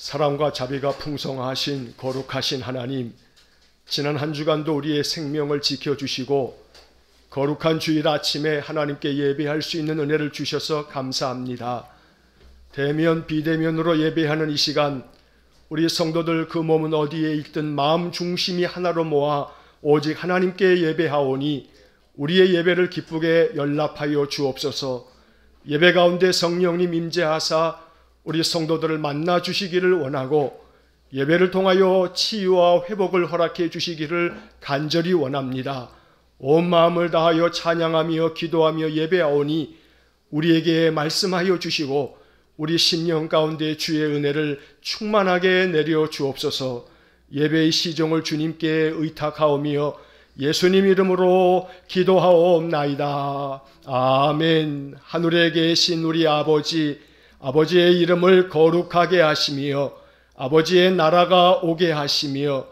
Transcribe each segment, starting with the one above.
사랑과 자비가 풍성하신 거룩하신 하나님, 지난 한 주간도 우리의 생명을 지켜주시고 거룩한 주일 아침에 하나님께 예배할 수 있는 은혜를 주셔서 감사합니다. 대면 비대면으로 예배하는 이 시간, 우리 성도들 그 몸은 어디에 있든 마음 중심이 하나로 모아 오직 하나님께 예배하오니 우리의 예배를 기쁘게 연락하여 주옵소서. 예배 가운데 성령님 임재하사 우리 성도들을 만나 주시기를 원하고 예배를 통하여 치유와 회복을 허락해 주시기를 간절히 원합니다. 온 마음을 다하여 찬양하며 기도하며 예배하오니 우리에게 말씀하여 주시고 우리 심령 가운데 주의 은혜를 충만하게 내려 주옵소서. 예배의 시종을 주님께 의탁하오며 예수님 이름으로 기도하옵나이다. 아멘. 하늘에 계신 우리 아버지의 이름을 거룩하게 하시며 아버지의 나라가 오게 하시며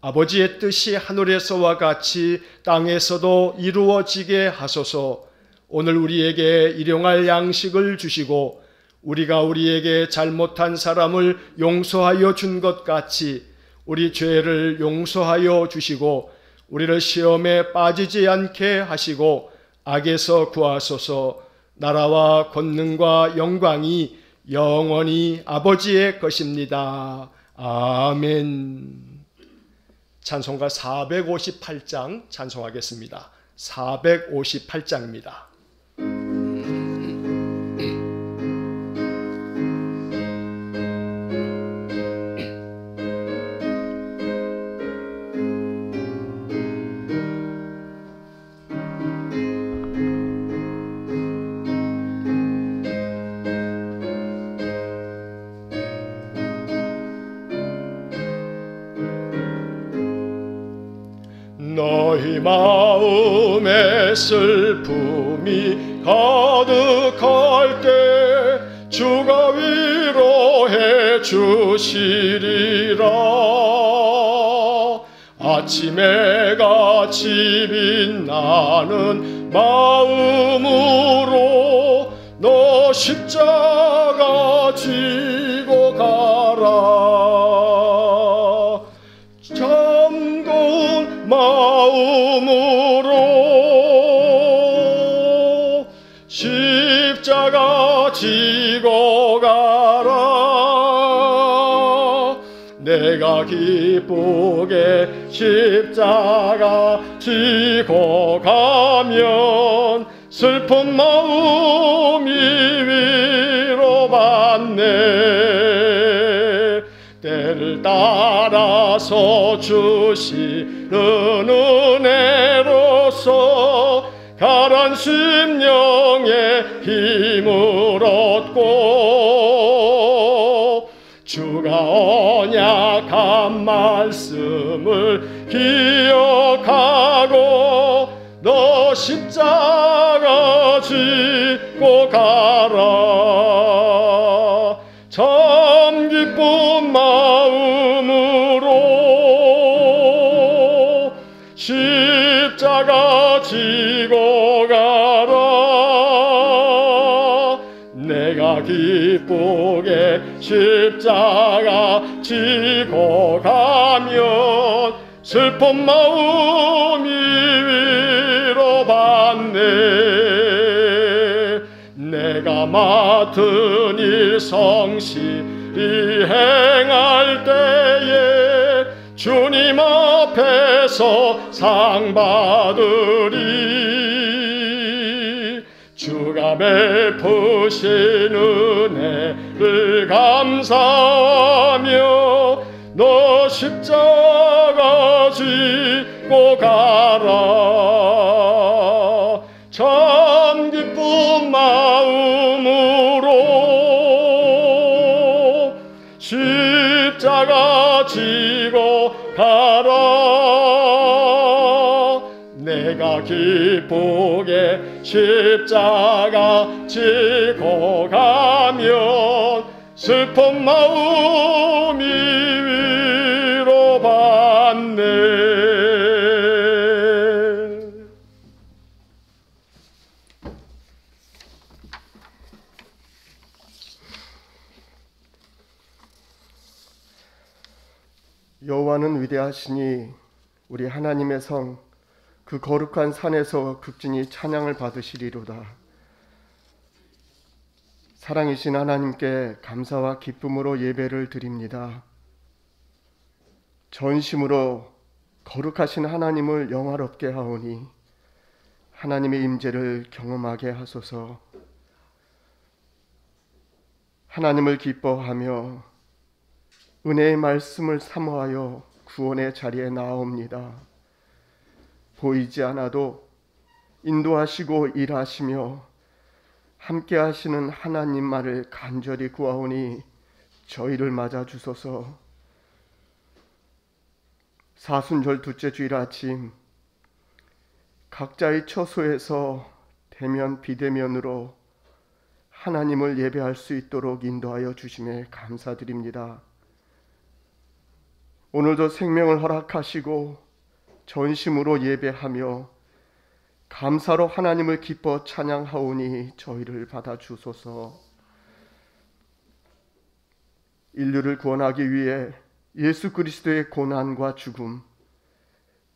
아버지의 뜻이 하늘에서와 같이 땅에서도 이루어지게 하소서. 오늘 우리에게 일용할 양식을 주시고 우리가 우리에게 잘못한 사람을 용서하여 준 것 같이 우리 죄를 용서하여 주시고 우리를 시험에 빠지지 않게 하시고 악에서 구하소서. 나라와 권능과 영광이 영원히 아버지의 것입니다. 아멘. 찬송가 458장 찬송하겠습니다. 458장입니다. 너희 마음에 슬픔이 가득할 때 주가 위로해 주시리라. 아침에 같이 빛나는 마음으로 너 십자가 지고 가라. 참고운 마음으로 십자가 지고 가라. 내가 기쁘게 십자가 지고 가면 슬픈 마음이 위로받네. 때를 따라서 주시는 은혜로서 가란 심령에 힘을 얻고 주가 언약한 말씀을 기억하고 너 십자가 지고 가라. 참 기쁜 마음으로 십자가 지고 가라. 내가 기쁘게 십자가 지고 가면 슬픈 마음이 위로받네. 내가 맡은 일 성실히 행할 때에 주님 앞에서 상 받으리. 주가 베푸신 은혜를 감사하며 너 십자가 지고 가라. 참 기쁜 마음으로 십자가 지고 가라. 내가 기쁘게 십자가 지고 가면 슬픈 마음이 위로받네. 여호와는 위대하시니 우리 하나님의 성 그 거룩한 산에서 극진히 찬양을 받으시리로다. 사랑이신 하나님께 감사와 기쁨으로 예배를 드립니다. 전심으로 거룩하신 하나님을 영화롭게 하오니 하나님의 임재를 경험하게 하소서. 하나님을 기뻐하며 은혜의 말씀을 사모하여 구원의 자리에 나아옵니다. 보이지 않아도 인도하시고 일하시며 함께 하시는 하나님 말을 간절히 구하오니 저희를 맞아주소서. 사순절 둘째 주일 아침 각자의 처소에서 대면 비대면으로 하나님을 예배할 수 있도록 인도하여 주심에 감사드립니다. 오늘도 생명을 허락하시고 전심으로 예배하며 감사로 하나님을 기뻐 찬양하오니 저희를 받아주소서. 인류를 구원하기 위해 예수 그리스도의 고난과 죽음,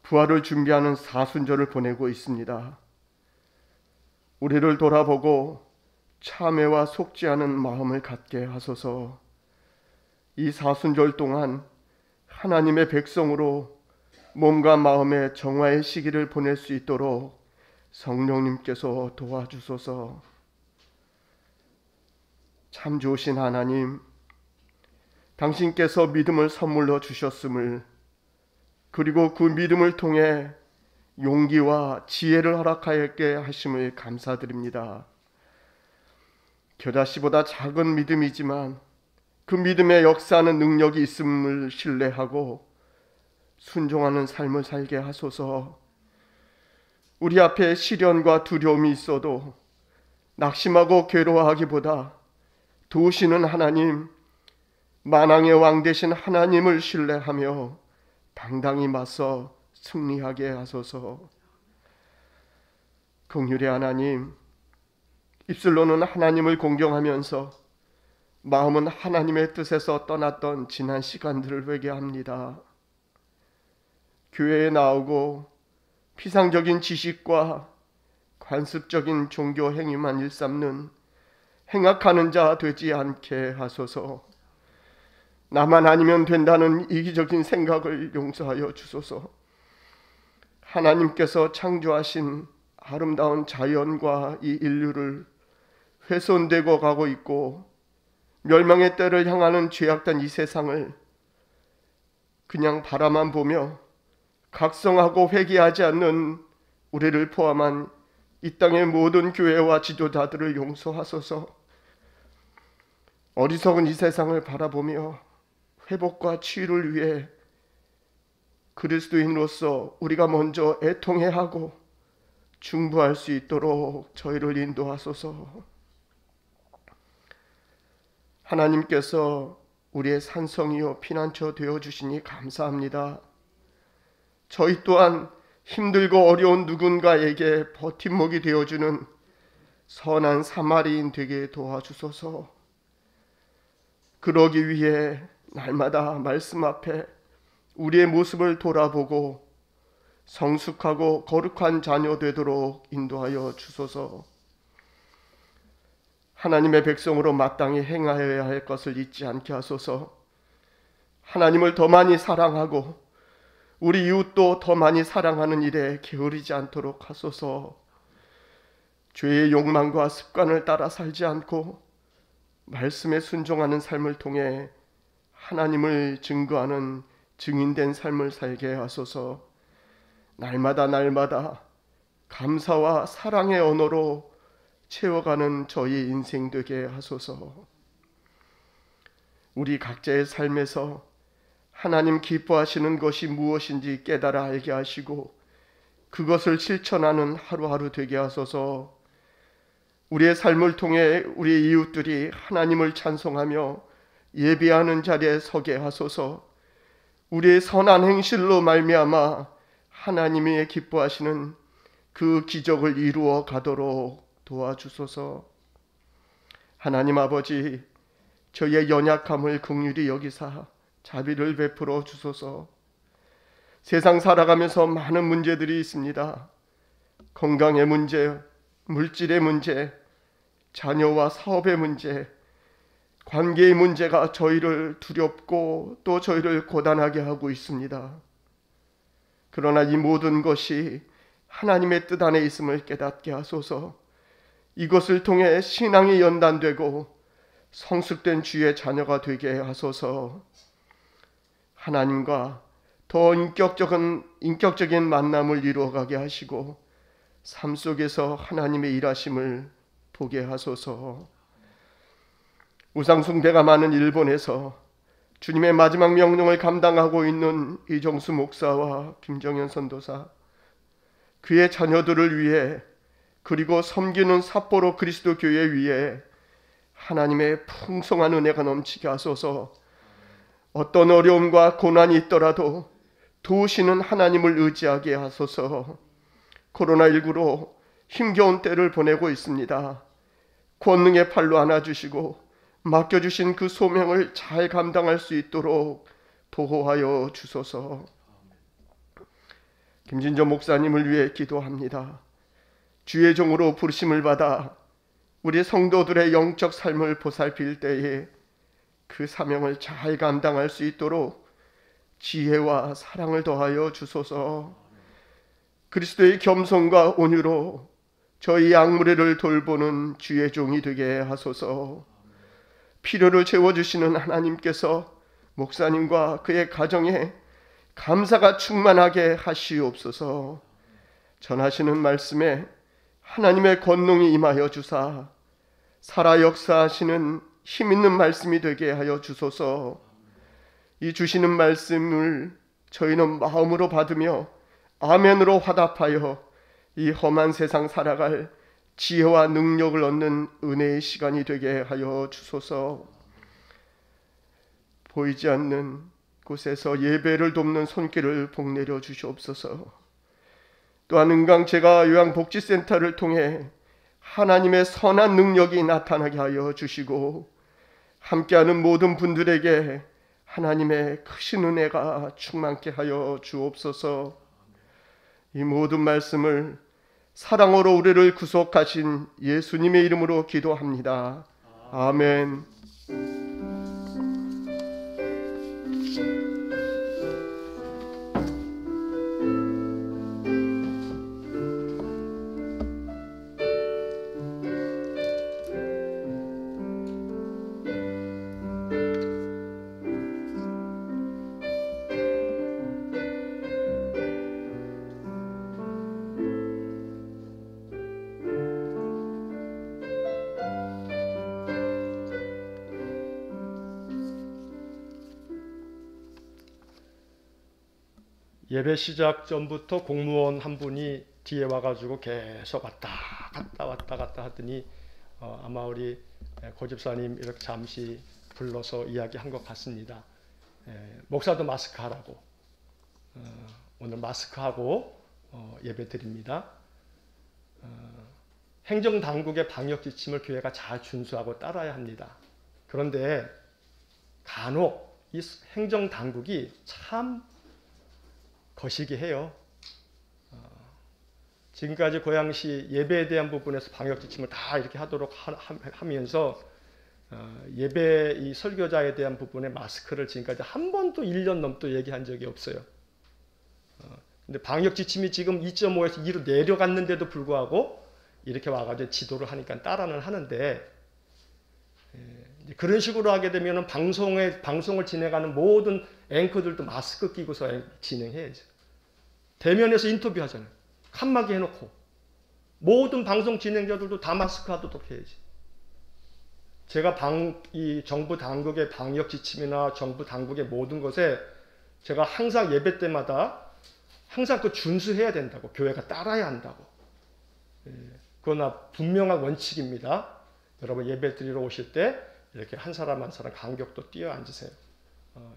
부활을 준비하는 사순절을 보내고 있습니다. 우리를 돌아보고 참회와 속지 않은 마음을 갖게 하소서. 이 사순절 동안 하나님의 백성으로 몸과 마음의 정화의 시기를 보낼 수 있도록 성령님께서 도와주소서. 참 좋으신 하나님, 당신께서 믿음을 선물로 주셨음을, 그리고 그 믿음을 통해 용기와 지혜를 허락하였게 하심을 감사드립니다. 겨자씨보다 작은 믿음이지만 그 믿음의 역사하는 능력이 있음을 신뢰하고 순종하는 삶을 살게 하소서. 우리 앞에 시련과 두려움이 있어도 낙심하고 괴로워하기보다 도우시는 하나님, 만왕의 왕 되신 하나님을 신뢰하며 당당히 맞서 승리하게 하소서. 긍휼의 하나님, 입술로는 하나님을 공경하면서 마음은 하나님의 뜻에서 떠났던 지난 시간들을 회개합니다. 교회에 나오고 피상적인 지식과 관습적인 종교 행위만 일삼는 행악하는 자 되지 않게 하소서. 나만 아니면 된다는 이기적인 생각을 용서하여 주소서. 하나님께서 창조하신 아름다운 자연과 이 인류를 훼손되고 가고 있고 멸망의 때를 향하는 죄악된 이 세상을 그냥 바라만 보며 각성하고 회개하지 않는 우리를 포함한 이 땅의 모든 교회와 지도자들을 용서하소서. 어리석은 이 세상을 바라보며 회복과 치유를 위해 그리스도인으로서 우리가 먼저 애통해야 하고 중보할 수 있도록 저희를 인도하소서. 하나님께서 우리의 산성이요 피난처 되어주시니 감사합니다. 저희 또한 힘들고 어려운 누군가에게 버팀목이 되어주는 선한 사마리인 되게 도와주소서. 그러기 위해 날마다 말씀 앞에 우리의 모습을 돌아보고 성숙하고 거룩한 자녀 되도록 인도하여 주소서. 하나님의 백성으로 마땅히 행하여야 할 것을 잊지 않게 하소서. 하나님을 더 많이 사랑하고 우리 이웃도 더 많이 사랑하는 일에 게으르지 않도록 하소서. 죄의 욕망과 습관을 따라 살지 않고 말씀에 순종하는 삶을 통해 하나님을 증거하는 증인된 삶을 살게 하소서. 날마다 감사와 사랑의 언어로 채워가는 저희 인생 되게 하소서. 우리 각자의 삶에서 하나님 기뻐하시는 것이 무엇인지 깨달아 알게 하시고 그것을 실천하는 하루하루 되게 하소서. 우리의 삶을 통해 우리 이웃들이 하나님을 찬송하며 예배하는 자리에 서게 하소서. 우리의 선한 행실로 말미암아 하나님이 기뻐하시는 그 기적을 이루어 가도록 도와주소서. 하나님 아버지, 저희의 연약함을 긍휼히 여기사 자비를 베풀어 주소서. 세상 살아가면서 많은 문제들이 있습니다. 건강의 문제, 물질의 문제, 자녀와 사업의 문제, 관계의 문제가 저희를 두렵고 또 저희를 고단하게 하고 있습니다. 그러나 이 모든 것이 하나님의 뜻 안에 있음을 깨닫게 하소서. 이것을 통해 신앙이 연단되고 성숙된 주의 자녀가 되게 하소서. 하나님과 더 인격적인 만남을 이루어가게 하시고 삶 속에서 하나님의 일하심을 보게 하소서. 우상숭배가 많은 일본에서 주님의 마지막 명령을 감당하고 있는 이정수 목사와 김정현 선도사, 그의 자녀들을 위해 그리고 섬기는 삿포로 그리스도 교회 위에 하나님의 풍성한 은혜가 넘치게 하소서. 어떤 어려움과 고난이 있더라도 도우시는 하나님을 의지하게 하소서. 코로나19로 힘겨운 때를 보내고 있습니다. 권능의 팔로 안아주시고 맡겨주신 그 소명을 잘 감당할 수 있도록 보호하여 주소서. 김진조 목사님을 위해 기도합니다. 주의 종으로 부르심을 받아 우리 성도들의 영적 삶을 보살필 때에 그 사명을 잘 감당할 수 있도록 지혜와 사랑을 더하여 주소서. 그리스도의 겸손과 온유로 저희 약무례를 돌보는 주의 종이 되게 하소서. 필요를 채워주시는 하나님께서 목사님과 그의 가정에 감사가 충만하게 하시옵소서. 전하시는 말씀에 하나님의 권능이 임하여 주사 살아 역사하시는 힘있는 말씀이 되게 하여 주소서. 이 주시는 말씀을 저희는 마음으로 받으며 아멘으로 화답하여 이 험한 세상 살아갈 지혜와 능력을 얻는 은혜의 시간이 되게 하여 주소서. 보이지 않는 곳에서 예배를 돕는 손길을 복내려 주시옵소서. 또한 은강제가 요양복지센터를 통해 하나님의 선한 능력이 나타나게 하여 주시고 함께하는 모든 분들에게 하나님의 크신 은혜가 충만케 하여 주옵소서. 이 모든 말씀을 사랑으로 우리를 구속하신 예수님의 이름으로 기도합니다. 아멘. 예배 시작 전부터 공무원 한 분이 뒤에 와가지고 계속 왔다 갔다 하더니 아마 우리 고집사님 이렇게 잠시 불러서 이야기한 것 같습니다. 목사도 마스크 하라고. 오늘 마스크하고 예배 드립니다. 행정당국의 방역 지침을 교회가 잘 준수하고 따라야 합니다. 그런데 간혹 이 행정당국이 참 거시기 해요. 지금까지 고양시 예배에 대한 부분에서 방역 지침을 다 이렇게 하도록 하면서 예배 이 설교자에 대한 부분에 마스크를 지금까지 한 번도 1년 넘도 얘기한 적이 없어요. 근데 방역 지침이 지금 2.5에서 2로 내려갔는데도 불구하고 이렇게 와가지고 지도를 하니까 따라는 하는데, 그런 식으로 하게 되면 방송을 진행하는 모든 앵커들도 마스크 끼고서 진행해야죠. 대면에서 인터뷰 하잖아요. 칸막이 해놓고. 모든 방송 진행자들도 다 마스크 하도록 해야지. 제가 이 정부 당국의 방역 지침이나 정부 당국의 모든 것에 제가 항상 예배 때마다 항상 그 준수해야 된다고, 교회가 따라야 한다고. 그러나 분명한 원칙입니다. 여러분 예배 드리러 오실 때 이렇게 한 사람 한 사람 간격도 띄어 앉으세요.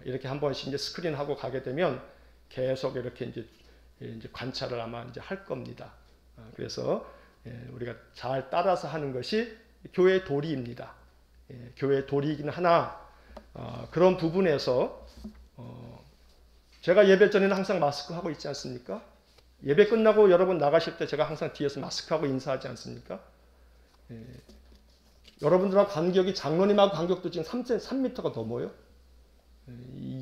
이렇게 한 번씩 이제 스크린하고 가게 되면 계속 이렇게 이제 관찰을 아마 이제 할 겁니다. 그래서 우리가 잘 따라서 하는 것이 교회의 도리입니다. 교회의 도리이긴 하나 그런 부분에서 제가 예배 전에는 항상 마스크 하고 있지 않습니까? 예배 끝나고 여러분 나가실 때 제가 항상 뒤에서 마스크하고 인사하지 않습니까? 예. 여러분들하고 간격이 장로님하고 간격도 지금 3m가 넘어요. 예.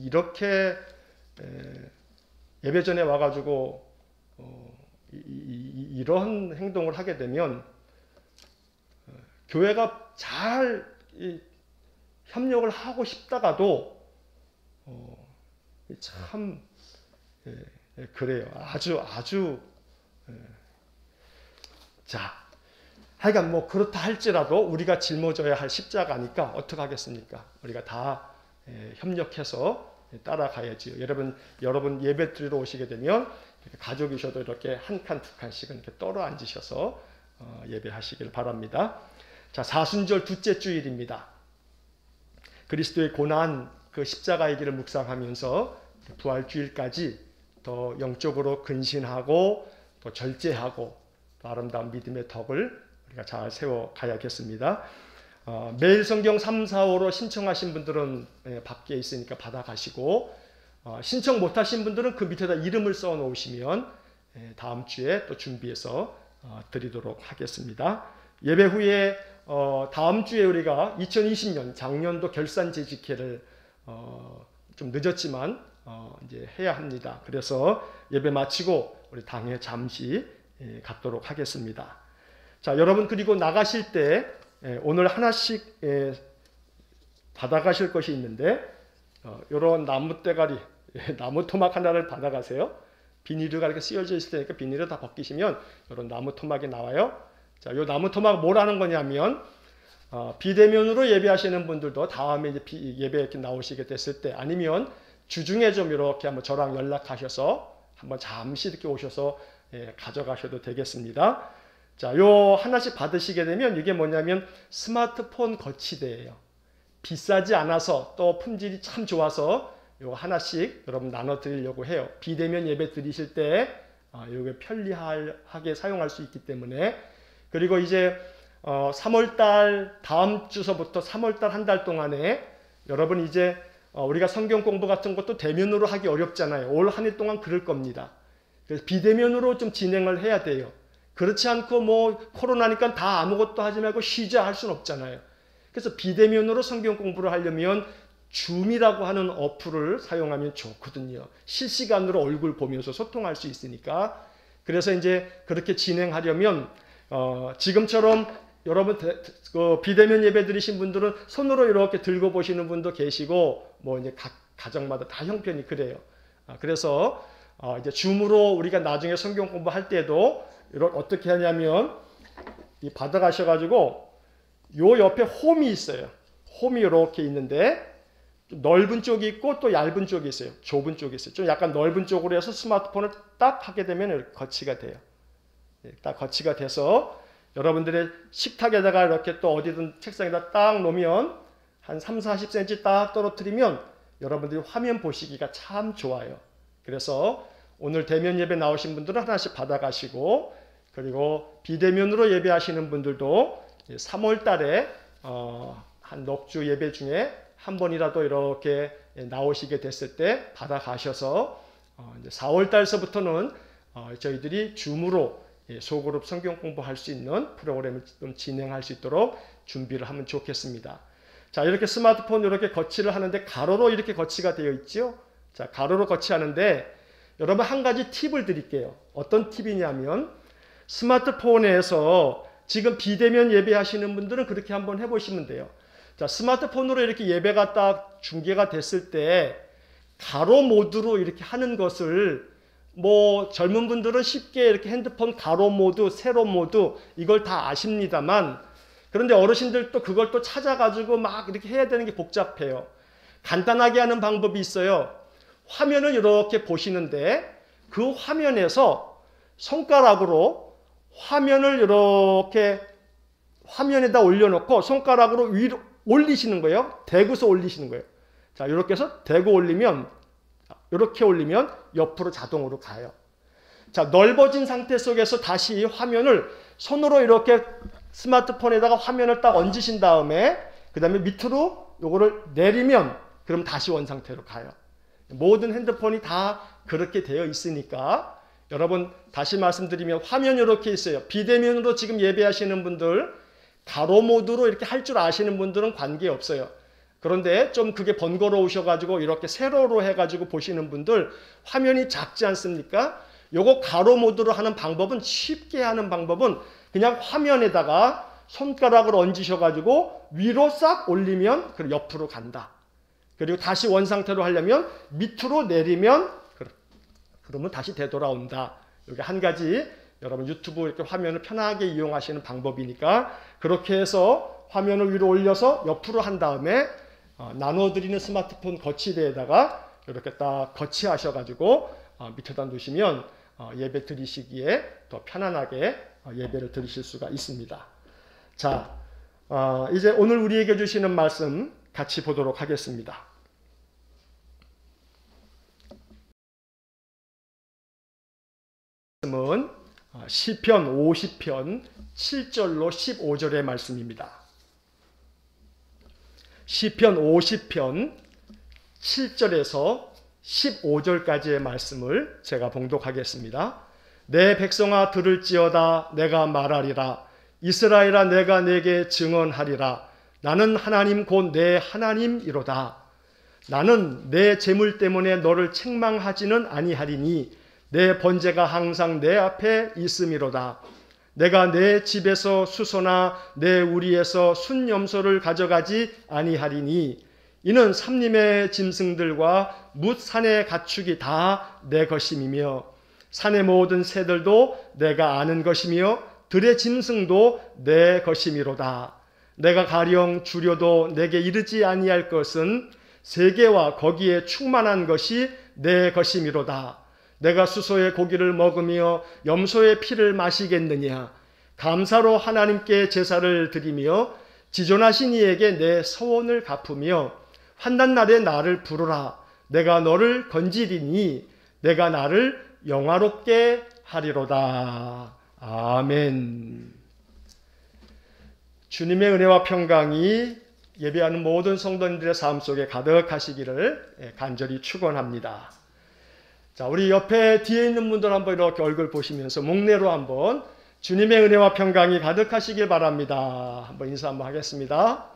이렇게 예배 전에 와가지고 이런 행동을 하게 되면 교회가 잘 협력을 하고 싶다가도 참 그래요. 아주 자, 하여간 뭐 그렇다 할지라도 우리가 짊어져야 할 십자가니까 어떡하겠습니까? 우리가 다 협력해서 따라가야지요. 여러분 예배 드리러 오시게 되면 가족이셔도 이렇게 한 칸, 두 칸씩은 이렇게 떨어 앉으셔서 예배하시길 바랍니다. 자, 사순절 둘째 주일입니다. 그리스도의 고난, 그 십자가의 길을 묵상하면서 부활주일까지 더 영적으로 근신하고 또 절제하고 또 아름다운 믿음의 덕을 우리가 잘 세워가야겠습니다. 매일 성경 3, 4, 5로 신청하신 분들은 밖에 있으니까 받아가시고 신청 못하신 분들은 그 밑에다 이름을 써 놓으시면 다음 주에 또 준비해서 드리도록 하겠습니다. 예배 후에 다음 주에 우리가 2020년 작년도 결산재직회를 좀 늦었지만 이제 해야 합니다. 그래서 예배 마치고 우리 당에 잠시 갖도록 하겠습니다. 자, 여러분 그리고 나가실 때 오늘 하나씩 받아가실 것이 있는데 이런 나무 대가리, 나무 토막 하나를 받아가세요. 비닐가 이렇게 쓰여져 있을 테니까 비닐을 다 벗기시면 이런 나무 토막이 나와요. 자, 이 나무 토막 뭐라는 거냐면 비대면으로 예배하시는 분들도 다음에 이제 예배 이렇게 나오시게 됐을 때 아니면 주중에 좀 이렇게 한번 저랑 연락하셔서 한번 잠시 이렇게 오셔서 가져가셔도 되겠습니다. 자, 요 하나씩 받으시게 되면 이게 뭐냐면 스마트폰 거치대예요. 비싸지 않아서 또 품질이 참 좋아서 요 하나씩 여러분 나눠 드리려고 해요. 비대면 예배 드리실 때 요게 편리하게 사용할 수 있기 때문에. 그리고 이제 3월달 다음 주서부터 3월달 한 달 동안에 여러분 이제 우리가 성경 공부 같은 것도 대면으로 하기 어렵잖아요. 올 한 해 동안 그럴 겁니다. 그래서 비대면으로 좀 진행을 해야 돼요. 그렇지 않고 뭐 코로나니까 다 아무것도 하지 말고 쉬자 할 수는 없잖아요. 그래서 비대면으로 성경 공부를 하려면 줌이라고 하는 어플을 사용하면 좋거든요. 실시간으로 얼굴 보면서 소통할 수 있으니까. 그래서 이제 그렇게 진행하려면 지금처럼 여러분 비대면 예배 드리신 분들은 손으로 이렇게 들고 보시는 분도 계시고 뭐 이제 각 가정마다 다 형편이 그래요. 그래서 이제 줌으로 우리가 나중에 성경 공부할 때도 이렇게 어떻게 하냐면 이 받아가셔가지고 요 옆에 홈이 있어요. 홈이 이렇게 있는데 좀 넓은 쪽이 있고 또 얇은 쪽이 있어요. 좁은 쪽이 있어요. 좀 약간 넓은 쪽으로 해서 스마트폰을 딱 하게 되면 이렇게 거치가 돼요. 딱 거치가 돼서 여러분들의 식탁에다가 이렇게 또 어디든 책상에다 딱 놓으면 한 3, 40cm 딱 떨어뜨리면 여러분들이 화면 보시기가 참 좋아요. 그래서 오늘 대면 예배 나오신 분들은 하나씩 받아가시고 그리고 비대면으로 예배하시는 분들도 3월 달에 한 넉 주 예배 중에 한 번이라도 이렇게 나오시게 됐을 때 받아가셔서 이제 4월 달서부터는 저희들이 줌으로 소그룹 성경 공부할 수 있는 프로그램을 좀 진행할 수 있도록 준비를 하면 좋겠습니다. 자, 이렇게 스마트폰 이렇게 거치를 하는데 가로로 이렇게 거치가 되어 있죠. 자, 가로로 거치하는데 여러분 한 가지 팁을 드릴게요. 어떤 팁이냐면 스마트폰에서 지금 비대면 예배하시는 분들은 그렇게 한번 해보시면 돼요. 자, 스마트폰으로 이렇게 예배가 딱 중계가 됐을 때 가로 모드로 이렇게 하는 것을 뭐 젊은 분들은 쉽게 이렇게 핸드폰 가로 모드, 세로 모드 이걸 다 아십니다만 그런데 어르신들 또 그걸 또 찾아가지고 막 이렇게 해야 되는 게 복잡해요. 간단하게 하는 방법이 있어요. 화면을 이렇게 보시는데 그 화면에서 손가락으로 화면을 이렇게 화면에다 올려놓고 손가락으로 위로 올리시는 거예요. 대고서 올리시는 거예요. 자, 이렇게 해서 대고 올리면 이렇게 올리면 옆으로 자동으로 가요. 자, 넓어진 상태 속에서 다시 화면을 손으로 이렇게 스마트폰에다가 화면을 딱 얹으신 다음에 그 다음에 밑으로 요거를 내리면 그럼 다시 원상태로 가요. 모든 핸드폰이 다 그렇게 되어 있으니까 여러분 다시 말씀드리면 화면이 이렇게 있어요. 비대면으로 지금 예배하시는 분들 가로 모드로 이렇게 할 줄 아시는 분들은 관계없어요. 그런데 좀 그게 번거로우셔가지고 이렇게 세로로 해가지고 보시는 분들 화면이 작지 않습니까? 요거 가로 모드로 하는 방법은 쉽게 하는 방법은 그냥 화면에다가 손가락을 얹으셔가지고 위로 싹 올리면 옆으로 간다. 그리고 다시 원상태로 하려면 밑으로 내리면 그러면 다시 되돌아온다. 이게 한 가지 여러분 유튜브 이렇게 화면을 편하게 이용하시는 방법이니까 그렇게 해서 화면을 위로 올려서 옆으로 한 다음에 나눠드리는 스마트폰 거치대에다가 이렇게 딱 거치하셔가지고 밑에다 놓으시면 예배 드리시기에 더 편안하게 예배를 드리실 수가 있습니다. 자, 이제 오늘 우리에게 주시는 말씀 같이 보도록 하겠습니다. 말씀은 시편 50편 7절로 15절의 말씀입니다. 시편 50편 7절에서 15절까지의 말씀을 제가 봉독하겠습니다. 내 백성아 들을지어다 내가 말하리라. 이스라엘아 내가 내게 증언하리라. 나는 하나님 곧 내 하나님이로다. 나는 내 재물 때문에 너를 책망하지는 아니하리니 내 번제가 항상 내 앞에 있음이로다. 내가 내 집에서 수소나 내 우리에서 순염소를 가져가지 아니하리니 이는 삼림의 짐승들과 뭇 산의 가축이 다 내 것임이며 산의 모든 새들도 내가 아는 것이며 들의 짐승도 내 것이미로다. 내가 가령 주려도 내게 이르지 아니할 것은 세계와 거기에 충만한 것이 내 것이미로다. 내가 수소의 고기를 먹으며 염소의 피를 마시겠느냐. 감사로 하나님께 제사를 드리며 지존하신 이에게 내 서원을 갚으며 환난날에 나를 부르라. 내가 너를 건지리니 내가 나를 영화롭게 하리로다. 아멘. 주님의 은혜와 평강이 예배하는 모든 성도님들의 삶 속에 가득하시기를 간절히 축원합니다. 자, 우리 옆에 뒤에 있는 분들 한번 이렇게 얼굴 보시면서 목례로 한번 주님의 은혜와 평강이 가득하시길 바랍니다. 한번 인사 한번 하겠습니다.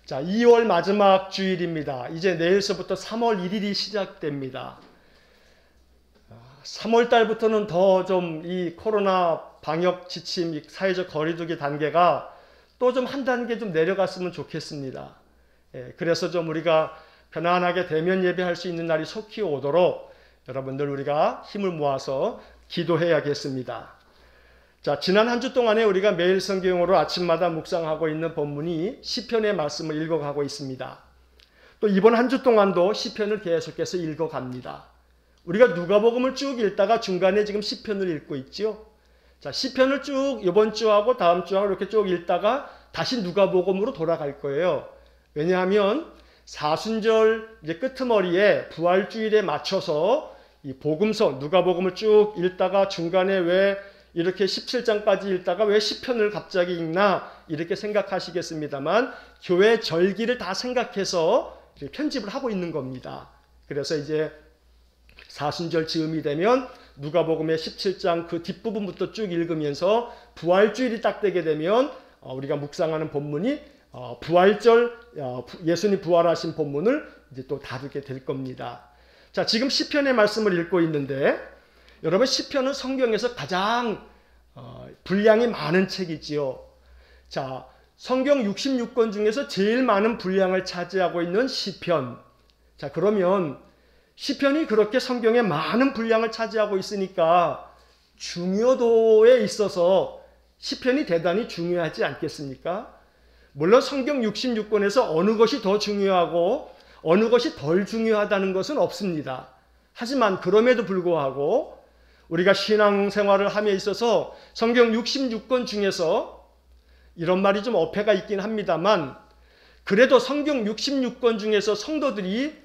자, 2월 마지막 주일입니다. 이제 내일서부터 3월 1일이 시작됩니다. 3월 달부터는 더 좀 이 코로나 방역 지침, 사회적 거리두기 단계가 또 좀 한 단계 좀 내려갔으면 좋겠습니다. 그래서 좀 우리가 편안하게 대면 예배할 수 있는 날이 속히 오도록 여러분들 우리가 힘을 모아서 기도해야겠습니다. 자, 지난 한 주 동안에 우리가 매일 성경으로 아침마다 묵상하고 있는 본문이 시편의 말씀을 읽어가고 있습니다. 또 이번 한 주 동안도 시편을 계속해서 읽어갑니다. 우리가 누가복음을 쭉 읽다가 중간에 지금 시편을 읽고 있죠. 자, 시편을 쭉 이번 주하고 다음 주하고 이렇게 쭉 읽다가 다시 누가복음으로 돌아갈 거예요. 왜냐하면 사순절 이제 끄트머리에 부활주일에 맞춰서 이 복음서 누가복음을 쭉 읽다가 중간에 왜 이렇게 17장까지 읽다가 왜 시편을 갑자기 읽나 이렇게 생각하시겠습니다만 교회 절기를 다 생각해서 편집을 하고 있는 겁니다. 그래서 이제 사순절 즈음이 되면 누가복음의 17장 그 뒷부분부터 쭉 읽으면서 부활주일이 딱 되게 되면 우리가 묵상하는 본문이 부활절 예수님 부활하신 본문을 이제 또 다루게 될 겁니다. 자, 지금 시편의 말씀을 읽고 있는데 여러분 시편은 성경에서 가장 분량이 많은 책이지요. 자, 성경 66권 중에서 제일 많은 분량을 차지하고 있는 시편. 자, 그러면 시편이 그렇게 성경에 많은 분량을 차지하고 있으니까 중요도에 있어서 시편이 대단히 중요하지 않겠습니까? 물론 성경 66권에서 어느 것이 더 중요하고 어느 것이 덜 중요하다는 것은 없습니다. 하지만 그럼에도 불구하고 우리가 신앙생활을 함에 있어서 성경 66권 중에서 이런 말이 좀 어폐가 있긴 합니다만 그래도 성경 66권 중에서 성도들이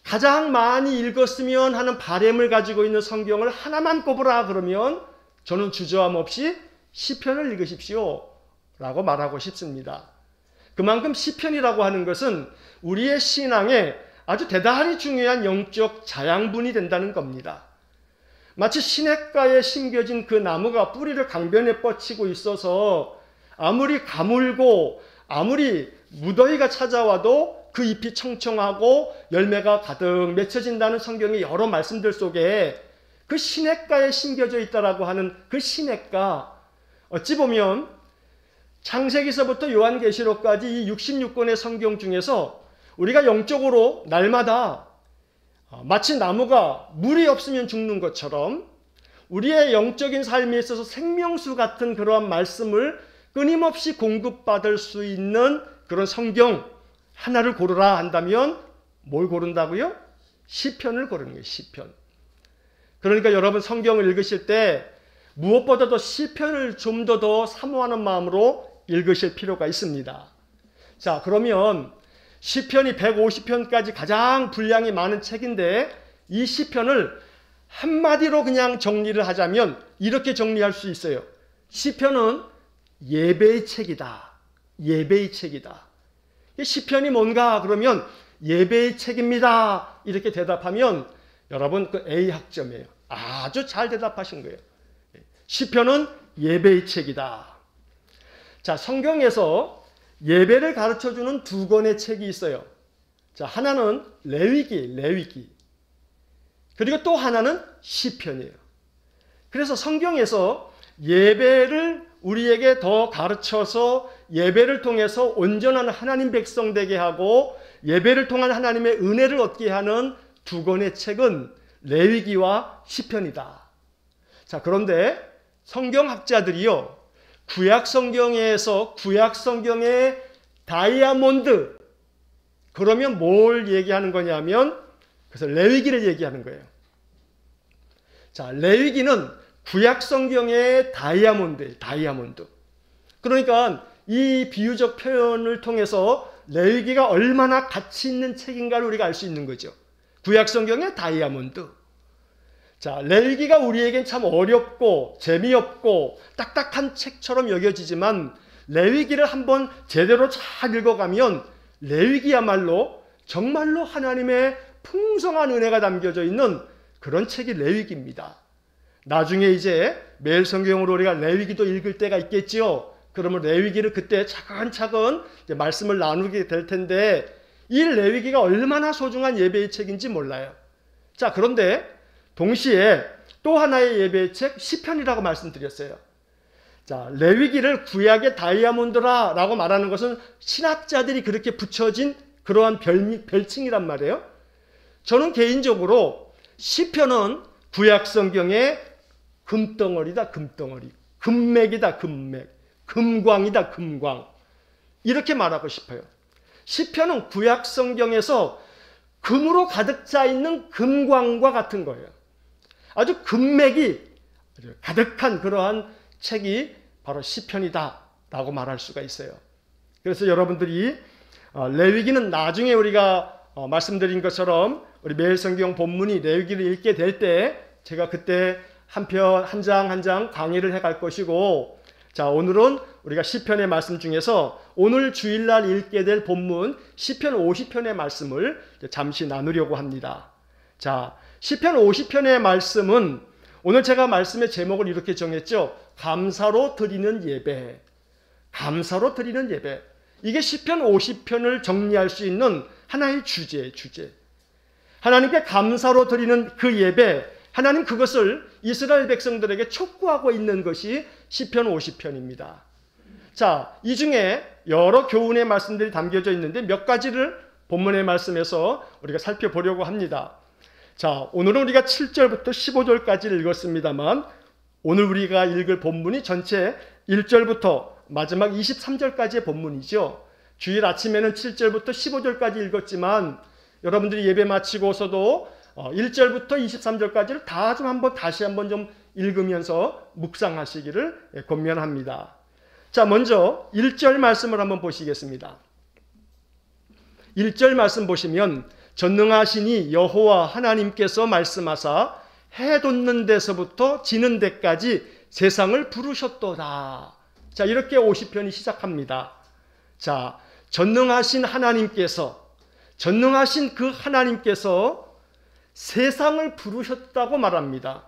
가장 많이 읽었으면 하는 바람을 가지고 있는 성경을 하나만 꼽으라 그러면 저는 주저함 없이 시편을 읽으십시오 라고 말하고 싶습니다. 그만큼 시편이라고 하는 것은 우리의 신앙에 아주 대단히 중요한 영적 자양분이 된다는 겁니다. 마치 시냇가에 심겨진 그 나무가 뿌리를 강변에 뻗치고 있어서 아무리 가물고 아무리 무더위가 찾아와도 그 잎이 청청하고 열매가 가득 맺혀진다는 성경의 여러 말씀들 속에 그 시냇가에 심겨져 있다라고 하는 그 시냇가, 어찌 보면 창세기서부터 요한계시록까지 이 66권의 성경 중에서 우리가 영적으로 날마다 마치 나무가 물이 없으면 죽는 것처럼 우리의 영적인 삶에 있어서 생명수 같은 그러한 말씀을 끊임없이 공급받을 수 있는 그런 성경 하나를 고르라 한다면 뭘 고른다고요? 시편을 고르는 거예요. 시편. 그러니까 여러분 성경을 읽으실 때 무엇보다도 시편을 좀 더 사모하는 마음으로 읽으실 필요가 있습니다. 자, 그러면 시편이 150편까지 가장 분량이 많은 책인데 이 시편을 한마디로 그냥 정리를 하자면 이렇게 정리할 수 있어요. 시편은 예배의 책이다. 예배의 책이다. 시편이 뭔가 그러면 예배의 책입니다. 이렇게 대답하면 여러분 그 A 학점이에요. 아주 잘 대답하신 거예요. 시편은 예배의 책이다. 자, 성경에서 예배를 가르쳐주는 두 권의 책이 있어요. 자, 하나는 레위기. 그리고 또 하나는 시편이에요. 그래서 성경에서 예배를 우리에게 더 가르쳐서 예배를 통해서 온전한 하나님 백성 되게 하고 예배를 통한 하나님의 은혜를 얻게 하는 두 권의 책은 레위기와 시편이다. 자, 그런데 성경학자들이요, 구약 성경에서 구약 성경의 다이아몬드, 그러면 뭘 얘기하는 거냐면 그래서 레위기를 얘기하는 거예요. 자, 레위기는 구약 성경의 다이아몬드. 그러니까 이 비유적 표현을 통해서 레위기가 얼마나 가치 있는 책인가를 우리가 알 수 있는 거죠. 구약 성경의 다이아몬드. 자, 레위기가 우리에겐 참 어렵고 재미없고 딱딱한 책처럼 여겨지지만 레위기를 한번 제대로 잘 읽어가면 레위기야말로 정말로 하나님의 풍성한 은혜가 담겨져 있는 그런 책이 레위기입니다. 나중에 이제 매일 성경으로 우리가 레위기도 읽을 때가 있겠지요. 그러면 레위기를 그때 차근차근 말씀을 나누게 될 텐데 이 레위기가 얼마나 소중한 예배의 책인지 몰라요. 자, 그런데 동시에 또 하나의 예배의 책 시편이라고 말씀드렸어요. 자, 레위기를 구약의 다이아몬드라고 말하는 것은 신학자들이 그렇게 붙여진 그러한 별칭이란 말이에요. 저는 개인적으로 시편은 구약 성경의 금덩어리다, 금덩어리. 금맥이다, 금맥. 금광이다, 금광. 이렇게 말하고 싶어요. 시편은 구약 성경에서 금으로 가득 차 있는 금광과 같은 거예요. 아주 금맥이 아주 가득한 그러한 책이 바로 시편이다 라고 말할 수가 있어요. 그래서 여러분들이 레위기는 나중에 우리가 말씀드린 것처럼 우리 매일 성경 본문이 레위기를 읽게 될 때 제가 그때 한 편 한 장 한 장 강의를 해갈 것이고, 자, 오늘은 우리가 시편의 말씀 중에서 오늘 주일날 읽게 될 본문 시편 50편의 말씀을 잠시 나누려고 합니다. 자, 시편 50편의 말씀은 오늘 제가 말씀의 제목을 이렇게 정했죠. 감사로 드리는 예배. 감사로 드리는 예배. 이게 시편 50편을 정리할 수 있는 하나의 주제. 하나님께 감사로 드리는 그 예배, 하나님 그것을 이스라엘 백성들에게 촉구하고 있는 것이 시편 50편입니다. 자, 이 중에 여러 교훈의 말씀들이 담겨져 있는데 몇 가지를 본문의 말씀에서 우리가 살펴보려고 합니다. 자, 오늘은 우리가 7절부터 15절까지 읽었습니다만 오늘 우리가 읽을 본문이 전체 1절부터 마지막 23절까지의 본문이죠. 주일 아침에는 7절부터 15절까지 읽었지만 여러분들이 예배 마치고서도 1절부터 23절까지를 다 좀 다시 한번 좀 읽으면서 묵상하시기를 권면합니다. 자, 먼저 1절 말씀을 한번 보시겠습니다. 1절 말씀 보시면 전능하시니 여호와 하나님께서 말씀하사 해 돋는 데서부터 지는 데까지 세상을 부르셨도다. 자, 이렇게 50편이 시작합니다. 자, 전능하신 하나님께서, 전능하신 그 하나님께서 세상을 부르셨다고 말합니다.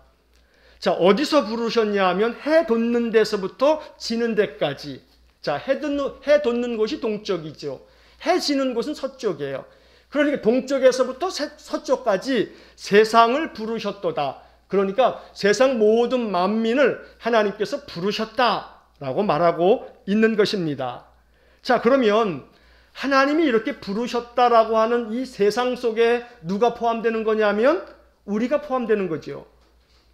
자, 어디서 부르셨냐 하면 해 돋는 데서부터 지는 데까지. 자, 해 돋는 곳이 동쪽이죠. 해 지는 곳은 서쪽이에요. 그러니까 동쪽에서부터 서쪽까지 세상을 부르셨도다. 그러니까 세상 모든 만민을 하나님께서 부르셨다라고 말하고 있는 것입니다. 자, 그러면 하나님이 이렇게 부르셨다라고 하는 이 세상 속에 누가 포함되는 거냐면 우리가 포함되는 거죠.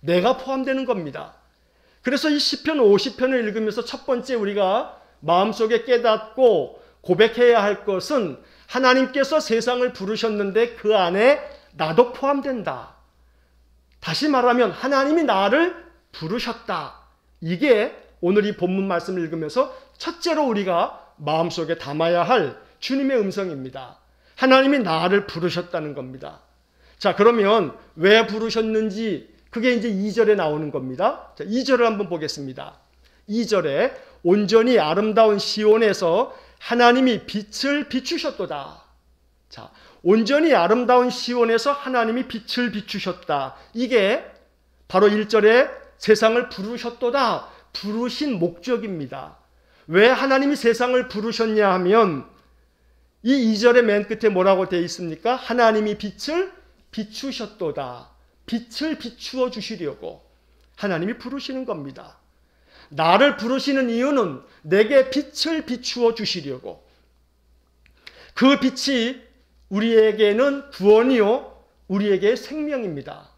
내가 포함되는 겁니다. 그래서 이 시편 50편을 읽으면서 첫 번째 우리가 마음속에 깨닫고 고백해야 할 것은 하나님께서 세상을 부르셨는데 그 안에 나도 포함된다. 다시 말하면 하나님이 나를 부르셨다. 이게 오늘 이 본문 말씀을 읽으면서 첫째로 우리가 마음속에 담아야 할 주님의 음성입니다. 하나님이 나를 부르셨다는 겁니다. 자, 그러면 왜 부르셨는지 그게 이제 2절에 나오는 겁니다. 자, 2절을 한번 보겠습니다. 2절에 온전히 아름다운 시온에서 하나님이 빛을 비추셨도다. 자, 온전히 아름다운 시온에서 하나님이 빛을 비추셨다. 이게 바로 1절에 세상을 부르셨도다. 부르신 목적입니다. 왜 하나님이 세상을 부르셨냐 하면 이 2절의 맨 끝에 뭐라고 되어 있습니까? 하나님이 빛을 비추셨도다. 빛을 비추어 주시려고 하나님이 부르시는 겁니다. 나를 부르시는 이유는 내게 빛을 비추어 주시려고. 그 빛이 우리에게는 구원이요 우리에게 생명입니다.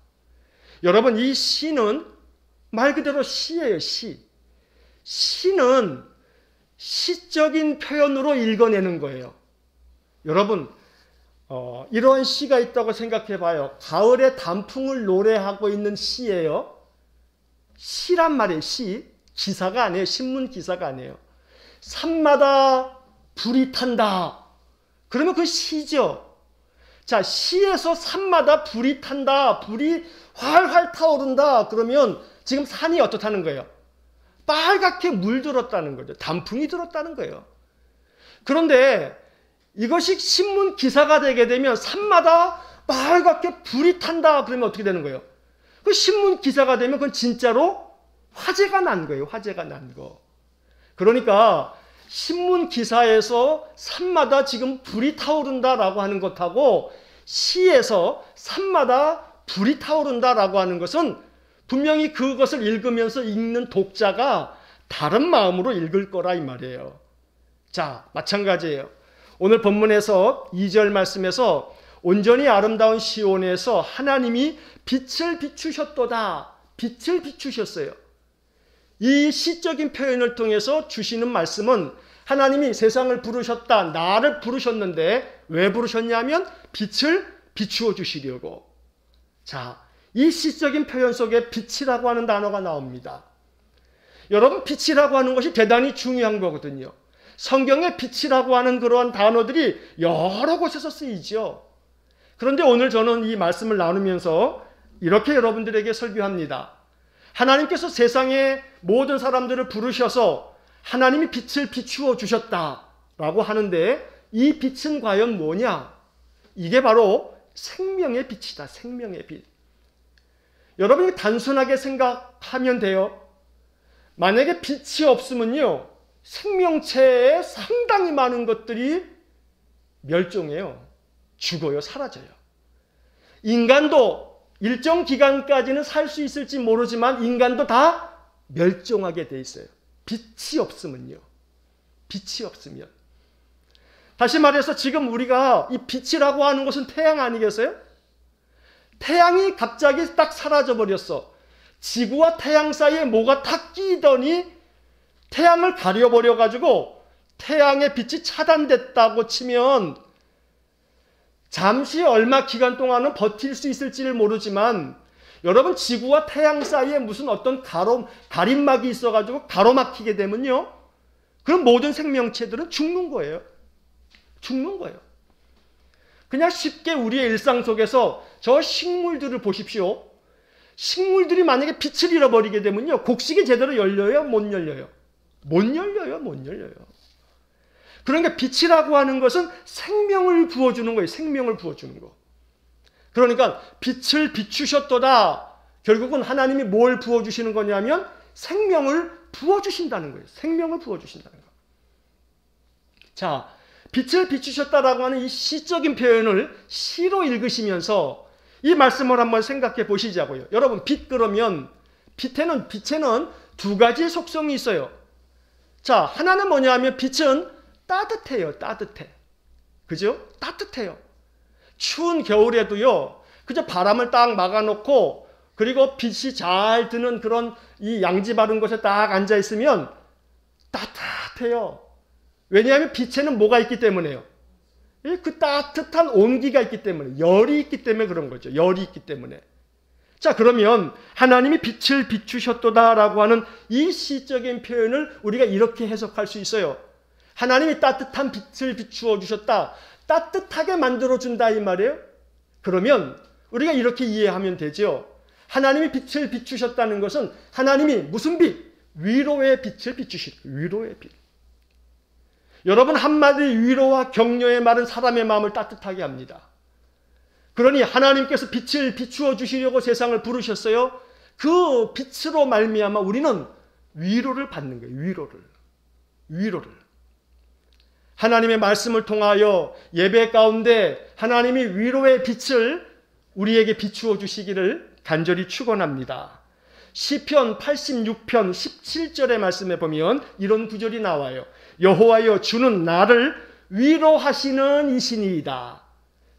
여러분, 이 시는 말 그대로 시예요. 시는 시적인 표현으로 읽어내는 거예요. 여러분, 이런 시가 있다고 생각해 봐요. 가을에 단풍을 노래하고 있는 시예요. 시란 말이에요. 시. 기사가 아니에요. 신문 기사가 아니에요. 산마다 불이 탄다. 그러면 그 시죠. 자, 시에서 산마다 불이 탄다. 불이 활활 타오른다. 그러면 지금 산이 어떻다는 거예요? 빨갛게 물들었다는 거죠. 단풍이 들었다는 거예요. 그런데 이것이 신문 기사가 되게 되면 산마다 빨갛게 불이 탄다. 그러면 어떻게 되는 거예요? 그 신문 기사가 되면 그건 진짜로 화재가 난 거예요. 화재가 난 거. 그러니까 신문 기사에서 산마다 지금 불이 타오른다라고 하는 것하고 시에서 산마다 불이 타오른다라고 하는 것은 분명히 그것을 읽으면서 읽는 독자가 다른 마음으로 읽을 거라 이 말이에요. 자, 마찬가지예요. 오늘 본문에서 2절 말씀에서 온전히 아름다운 시온에서 하나님이 빛을 비추셨도다. 빛을 비추셨어요. 이 시적인 표현을 통해서 주시는 말씀은 하나님이 세상을 부르셨다. 나를 부르셨는데 왜 부르셨냐면 빛을 비추어 주시려고. 자, 이 시적인 표현 속에 빛이라고 하는 단어가 나옵니다. 여러분, 빛이라고 하는 것이 대단히 중요한 거거든요. 성경에 빛이라고 하는 그러한 단어들이 여러 곳에서 쓰이죠. 그런데 오늘 저는 이 말씀을 나누면서 이렇게 여러분들에게 설교합니다. 하나님께서 세상의 모든 사람들을 부르셔서 하나님이 빛을 비추어 주셨다라고 하는데 이 빛은 과연 뭐냐? 이게 바로 생명의 빛이다. 생명의 빛. 여러분이 단순하게 생각하면 돼요. 만약에 빛이 없으면요, 생명체에 상당히 많은 것들이 멸종해요. 죽어요. 사라져요. 인간도 일정 기간까지는 살 수 있을지 모르지만 인간도 다 멸종하게 돼 있어요. 빛이 없으면요. 빛이 없으면. 다시 말해서 지금 우리가 이 빛이라고 하는 것은 태양 아니겠어요? 태양이 갑자기 딱 사라져 버렸어. 지구와 태양 사이에 뭐가 탁 끼더니 태양을 가려버려 가지고 태양의 빛이 차단됐다고 치면 잠시 얼마 기간 동안은 버틸 수 있을지를 모르지만 여러분, 지구와 태양 사이에 무슨 어떤 가림막이 있어가지고 가로막히게 되면요, 그럼 모든 생명체들은 죽는 거예요. 죽는 거예요. 그냥 쉽게 우리의 일상 속에서 저 식물들을 보십시오. 식물들이 만약에 빛을 잃어버리게 되면요, 곡식이 제대로 열려요? 못 열려요? 못 열려요. 못 열려요. 그러니까 빛이라고 하는 것은 생명을 부어주는 거예요. 생명을 부어주는 거. 그러니까 빛을 비추셨도다. 결국은 하나님이 뭘 부어주시는 거냐면 생명을 부어주신다는 거예요. 생명을 부어주신다는 거. 자, 빛을 비추셨다라고 하는 이 시적인 표현을 시로 읽으시면서 이 말씀을 한번 생각해 보시자고요. 여러분, 빛 그러면 빛에는 두 가지 속성이 있어요. 자, 하나는 뭐냐 하면 빛은 따뜻해요. 따뜻해. 그죠? 따뜻해요. 추운 겨울에도요, 그저 바람을 딱 막아놓고, 그리고 빛이 잘 드는 그런 이 양지 바른 곳에 딱 앉아있으면 따뜻해요. 왜냐하면 빛에는 뭐가 있기 때문에요? 그 따뜻한 온기가 있기 때문에, 열이 있기 때문에 그런 거죠. 열이 있기 때문에. 자, 그러면 하나님이 빛을 비추셨도다라고 하는 이 시적인 표현을 우리가 이렇게 해석할 수 있어요. 하나님이 따뜻한 빛을 비추어 주셨다. 따뜻하게 만들어준다 이 말이에요. 그러면 우리가 이렇게 이해하면 되죠. 하나님이 빛을 비추셨다는 것은 하나님이 무슨 빛? 위로의 빛을 비추신 위로의 빛. 여러분, 한마디 위로와 격려의 말은 사람의 마음을 따뜻하게 합니다. 그러니 하나님께서 빛을 비추어 주시려고 세상을 부르셨어요. 그 빛으로 말미암아 우리는 위로를 받는 거예요. 위로를. 하나님의 말씀을 통하여 예배 가운데 하나님이 위로의 빛을 우리에게 비추어 주시기를 간절히 축원합니다. 시편 86편 17절의 말씀에 보면 이런 구절이 나와요. 여호와여, 주는 나를 위로하시는 이시니이다.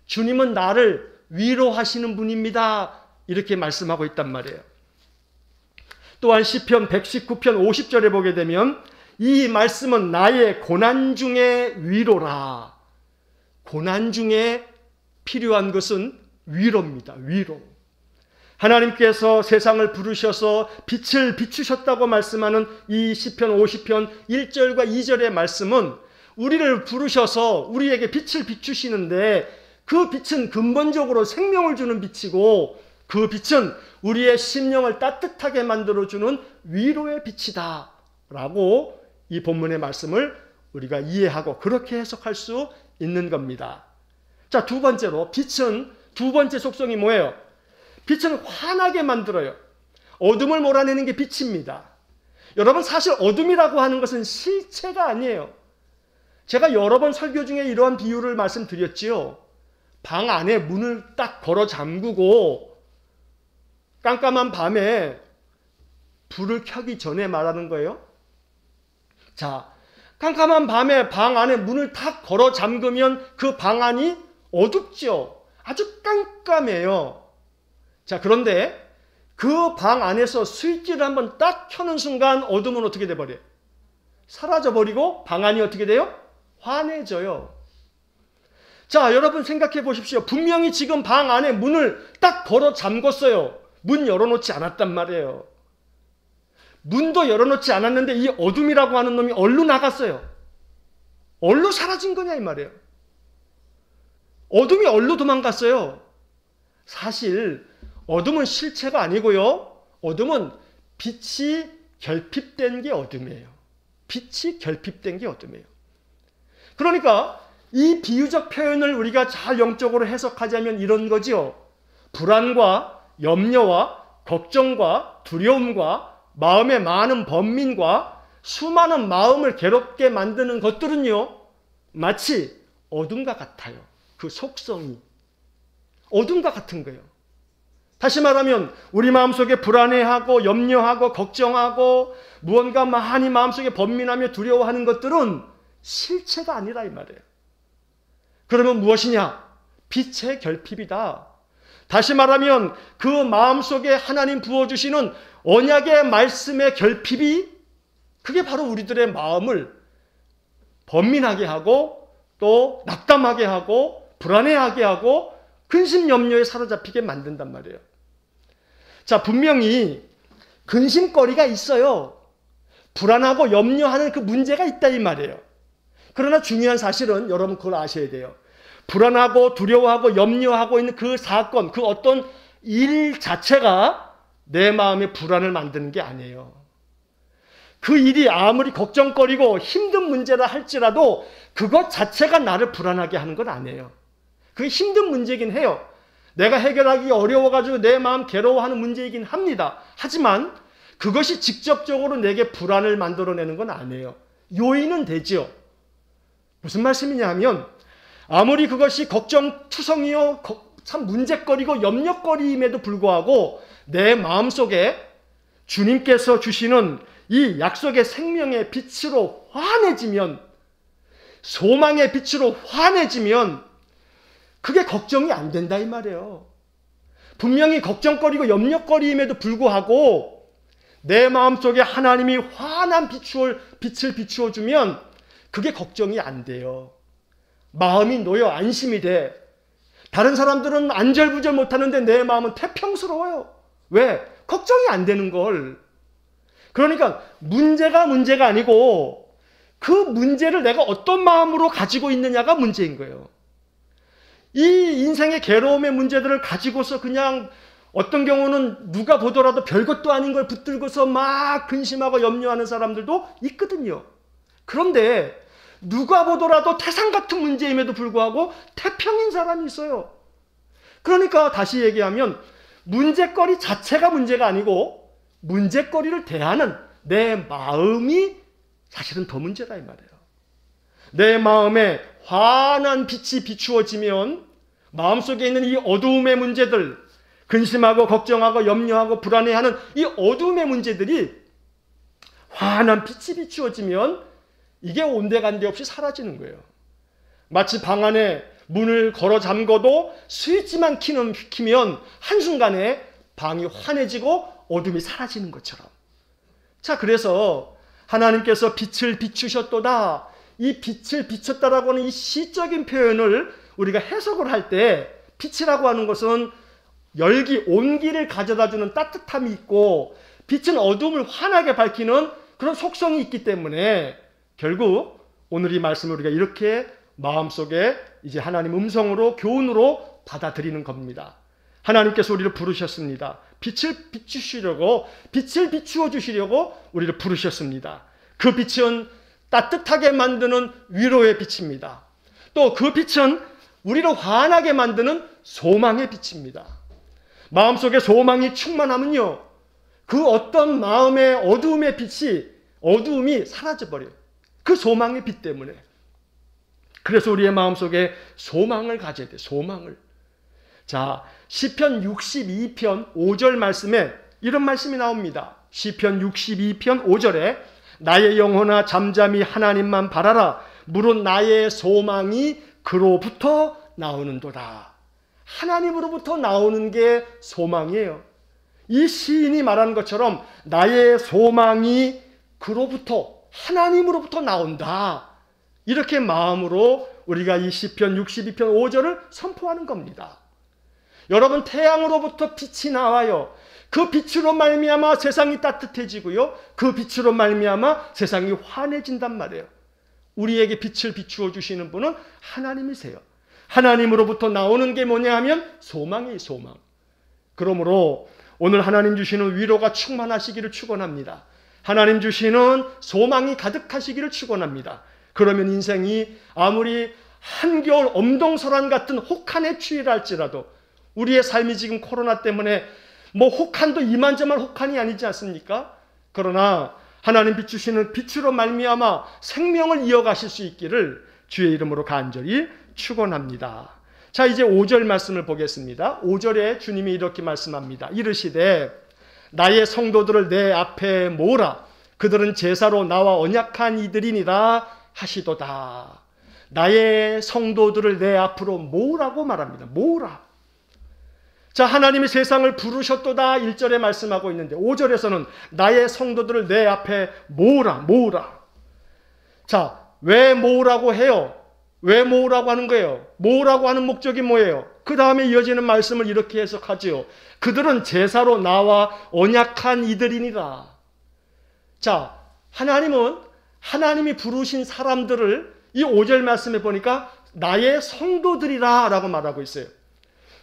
주님은 나를 위로하시는 분입니다. 이렇게 말씀하고 있단 말이에요. 또한 시편 119편 50절에 보게 되면 이 말씀은 나의 고난 중에 위로라. 고난 중에 필요한 것은 위로입니다. 위로. 하나님께서 세상을 부르셔서 빛을 비추셨다고 말씀하는 이 시편 50편 1절과 2절의 말씀은 우리를 부르셔서 우리에게 빛을 비추시는데 그 빛은 근본적으로 생명을 주는 빛이고 그 빛은 우리의 심령을 따뜻하게 만들어주는 위로의 빛이다 라고 이 본문의 말씀을 우리가 이해하고 그렇게 해석할 수 있는 겁니다. 자, 두 번째로 빛은 두 번째 속성이 뭐예요? 빛은 환하게 만들어요. 어둠을 몰아내는 게 빛입니다. 여러분, 사실 어둠이라고 하는 것은 실체가 아니에요. 제가 여러 번 설교 중에 이러한 비유를 말씀드렸지요. 방 안에 문을 딱 걸어 잠그고 깜깜한 밤에 불을 켜기 전에 말하는 거예요. 자, 깜깜한 밤에 방 안에 문을 딱 걸어 잠그면 그 방 안이 어둡죠. 아주 깜깜해요. 자, 그런데 그 방 안에서 스위치를 한번 딱 켜는 순간 어둠은 어떻게 돼버려요? 사라져버리고 방 안이 어떻게 돼요? 환해져요. 자, 여러분 생각해 보십시오. 분명히 지금 방 안에 문을 딱 걸어 잠궜어요. 문 열어놓지 않았단 말이에요. 문도 열어놓지 않았는데 이 어둠이라고 하는 놈이 얼로 나갔어요. 얼로 사라진 거냐 이 말이에요. 어둠이 얼로 도망갔어요. 사실 어둠은 실체가 아니고요. 어둠은 빛이 결핍된 게 어둠이에요. 빛이 결핍된 게 어둠이에요. 그러니까 이 비유적 표현을 우리가 잘 영적으로 해석하자면 이런 거지요. 불안과 염려와 걱정과 두려움과 마음에 많은 번민과 수많은 마음을 괴롭게 만드는 것들은요, 마치 어둠과 같아요. 그 속성이 어둠과 같은 거예요. 다시 말하면 우리 마음속에 불안해하고 염려하고 걱정하고 무언가 많이 마음속에 번민하며 두려워하는 것들은 실체가 아니라 이 말이에요. 그러면 무엇이냐? 빛의 결핍이다. 다시 말하면 그 마음속에 하나님 부어주시는 언약의 말씀의 결핍이 그게 바로 우리들의 마음을 번민하게 하고 또 낙담하게 하고 불안해하게 하고 근심 염려에 사로잡히게 만든단 말이에요. 자, 분명히 근심거리가 있어요. 불안하고 염려하는 그 문제가 있다 이 말이에요. 그러나 중요한 사실은 여러분 그걸 아셔야 돼요. 불안하고 두려워하고 염려하고 있는 그 사건, 그 어떤 일 자체가 내 마음에 불안을 만드는 게 아니에요. 그 일이 아무리 걱정거리고 힘든 문제라 할지라도 그것 자체가 나를 불안하게 하는 건 아니에요. 그게 힘든 문제이긴 해요. 내가 해결하기 어려워가지고 내 마음 괴로워하는 문제이긴 합니다. 하지만 그것이 직접적으로 내게 불안을 만들어내는 건 아니에요. 요인은 되지요. 무슨 말씀이냐 하면 아무리 그것이 걱정투성이요 참 문제거리고 염려거리임에도 불구하고 내 마음속에 주님께서 주시는 이 약속의 생명의 빛으로 환해지면, 소망의 빛으로 환해지면 그게 걱정이 안 된다 이 말이에요. 분명히 걱정거리고 염려거리임에도 불구하고 내 마음속에 하나님이 환한 빛을 비추어 주면 그게 걱정이 안 돼요. 마음이 놓여 안심이 돼. 다른 사람들은 안절부절 못하는데 내 마음은 태평스러워요. 왜? 걱정이 안 되는 걸. 그러니까 문제가 아니고 그 문제를 내가 어떤 마음으로 가지고 있느냐가 문제인 거예요. 이 인생의 괴로움의 문제들을 가지고서 그냥 어떤 경우는 누가 보더라도 별것도 아닌 걸 붙들고서 막 근심하고 염려하는 사람들도 있거든요. 그런데 누가 보더라도 태산 같은 문제임에도 불구하고 태평인 사람이 있어요. 그러니까 다시 얘기하면 문제거리 자체가 문제가 아니고 문제거리를 대하는 내 마음이 사실은 더 문제다 이 말이에요. 내 마음에 환한 빛이 비추어지면 마음속에 있는 이 어두움의 문제들, 근심하고 걱정하고 염려하고 불안해하는 이 어두움의 문제들이 환한 빛이 비추어지면 이게 온데간데 없이 사라지는 거예요. 마치 방 안에 문을 걸어 잠궈도 스위치만 키면 한순간에 방이 환해지고 어둠이 사라지는 것처럼. 자, 그래서 하나님께서 빛을 비추셨도다. 이 빛을 비췄다라고 하는 이 시적인 표현을 우리가 해석을 할 때 빛이라고 하는 것은 열기, 온기를 가져다주는 따뜻함이 있고 빛은 어둠을 환하게 밝히는 그런 속성이 있기 때문에 결국 오늘 이 말씀을 우리가 이렇게 마음속에 이제 하나님 음성으로 교훈으로 받아들이는 겁니다. 하나님께서 우리를 부르셨습니다. 빛을 비추어 주시려고 우리를 부르셨습니다. 그 빛은 따뜻하게 만드는 위로의 빛입니다. 또 그 빛은 우리를 환하게 만드는 소망의 빛입니다. 마음속에 소망이 충만하면요, 그 어떤 마음의 어두움이 사라져버려요. 그 소망의 빛 때문에. 그래서 우리의 마음속에 소망을 가져야 돼요. 소망을. 자, 시편 62편 5절 말씀에 이런 말씀이 나옵니다. 시편 62편 5절에 나의 영혼아 잠잠히 하나님만 바라라. 무릇 나의 소망이 그로부터 나오는도다. 하나님으로부터 나오는 게 소망이에요. 이 시인이 말하는 것처럼 나의 소망이 그로부터, 하나님으로부터 나온다. 이렇게 마음으로 우리가 이 시편 62편 5절을 선포하는 겁니다. 여러분, 태양으로부터 빛이 나와요. 그 빛으로 말미암아 세상이 따뜻해지고요. 그 빛으로 말미암아 세상이 환해진단 말이에요. 우리에게 빛을 비추어 주시는 분은 하나님이세요. 하나님으로부터 나오는 게 뭐냐 하면 소망이에요, 소망. 그러므로 오늘 하나님 주시는 위로가 충만하시기를 축원합니다. 하나님 주시는 소망이 가득하시기를 축원합니다. 그러면 인생이 아무리 한겨울 엄동설한 같은 혹한의 추위랄지라도 우리의 삶이 지금 코로나 때문에 뭐 혹한도 이만저만 혹한이 아니지 않습니까? 그러나 하나님 비추시는 빛으로 말미암아 생명을 이어가실 수 있기를 주의 이름으로 간절히 축원합니다. 자, 이제 5절 말씀을 보겠습니다. 5절에 주님이 이렇게 말씀합니다. 이르시되 나의 성도들을 내 앞에 모으라. 그들은 제사로 나와 언약한 이들이니라 하시도다. 나의 성도들을 내 앞으로 모으라고 말합니다. 모으라. 자, 하나님이 세상을 부르셨도다 1절에 말씀하고 있는데 5절에서는 나의 성도들을 내 앞에 모으라. 자, 왜 모으라고 해요? 왜 모으라고 하는 거예요? 모으라고 하는 목적이 뭐예요? 그 다음에 이어지는 말씀을 이렇게 해석하지요. 그들은 제사로 나와 언약한 이들이니라. 자, 하나님은 하나님이 부르신 사람들을 이 5절 말씀에 보니까 나의 성도들이라 라고 말하고 있어요.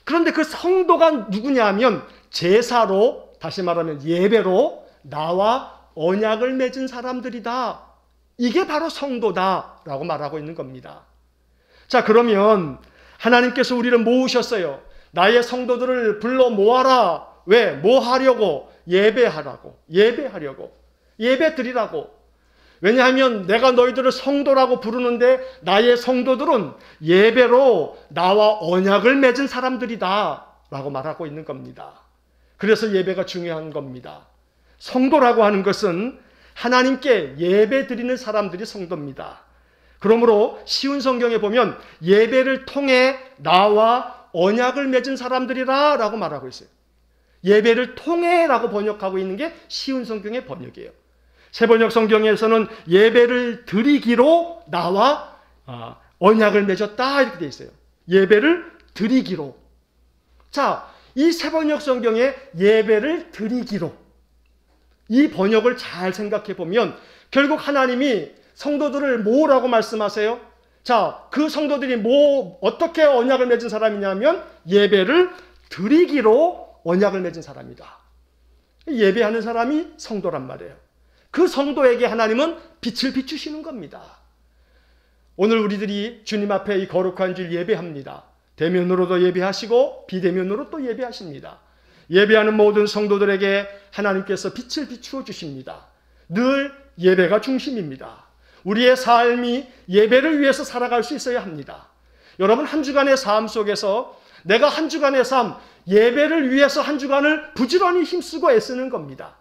그런데 그 성도가 누구냐 하면 제사로, 다시 말하면 예배로 나와 언약을 맺은 사람들이다. 이게 바로 성도다라고 말하고 있는 겁니다. 자, 그러면 하나님께서 우리를 모으셨어요. 나의 성도들을 불러 모아라. 왜? 뭐 하려고? 예배하라고. 예배 드리라고. 왜냐하면 내가 너희들을 성도라고 부르는데 나의 성도들은 예배로 나와 언약을 맺은 사람들이다 라고 말하고 있는 겁니다. 그래서 예배가 중요한 겁니다. 성도라고 하는 것은 하나님께 예배 드리는 사람들이 성도입니다. 그러므로 쉬운 성경에 보면 예배를 통해 나와 언약을 맺은 사람들이라 라고 말하고 있어요. 예배를 통해 라고 번역하고 있는 게 쉬운 성경의 번역이에요. 새번역 성경에서는 예배를 드리기로 나와 언약을 맺었다 이렇게 되어 있어요. 예배를 드리기로. 자, 이 새번역 성경에 예배를 드리기로 이 번역을 잘 생각해 보면 결국 하나님이 성도들을 뭐라고 말씀하세요? 자, 그 성도들이 어떻게 언약을 맺은 사람이냐면 예배를 드리기로 언약을 맺은 사람이다. 예배하는 사람이 성도란 말이에요. 그 성도에게 하나님은 빛을 비추시는 겁니다. 오늘 우리들이 주님 앞에 이 거룩한 주일 예배합니다. 대면으로도 예배하시고 비대면으로 또 예배하십니다. 예배하는 모든 성도들에게 하나님께서 빛을 비추어 주십니다. 늘 예배가 중심입니다. 우리의 삶이 예배를 위해서 살아갈 수 있어야 합니다. 여러분, 한 주간의 삶 속에서 내가 한 주간의 삶, 예배를 위해서 한 주간을 부지런히 힘쓰고 애쓰는 겁니다.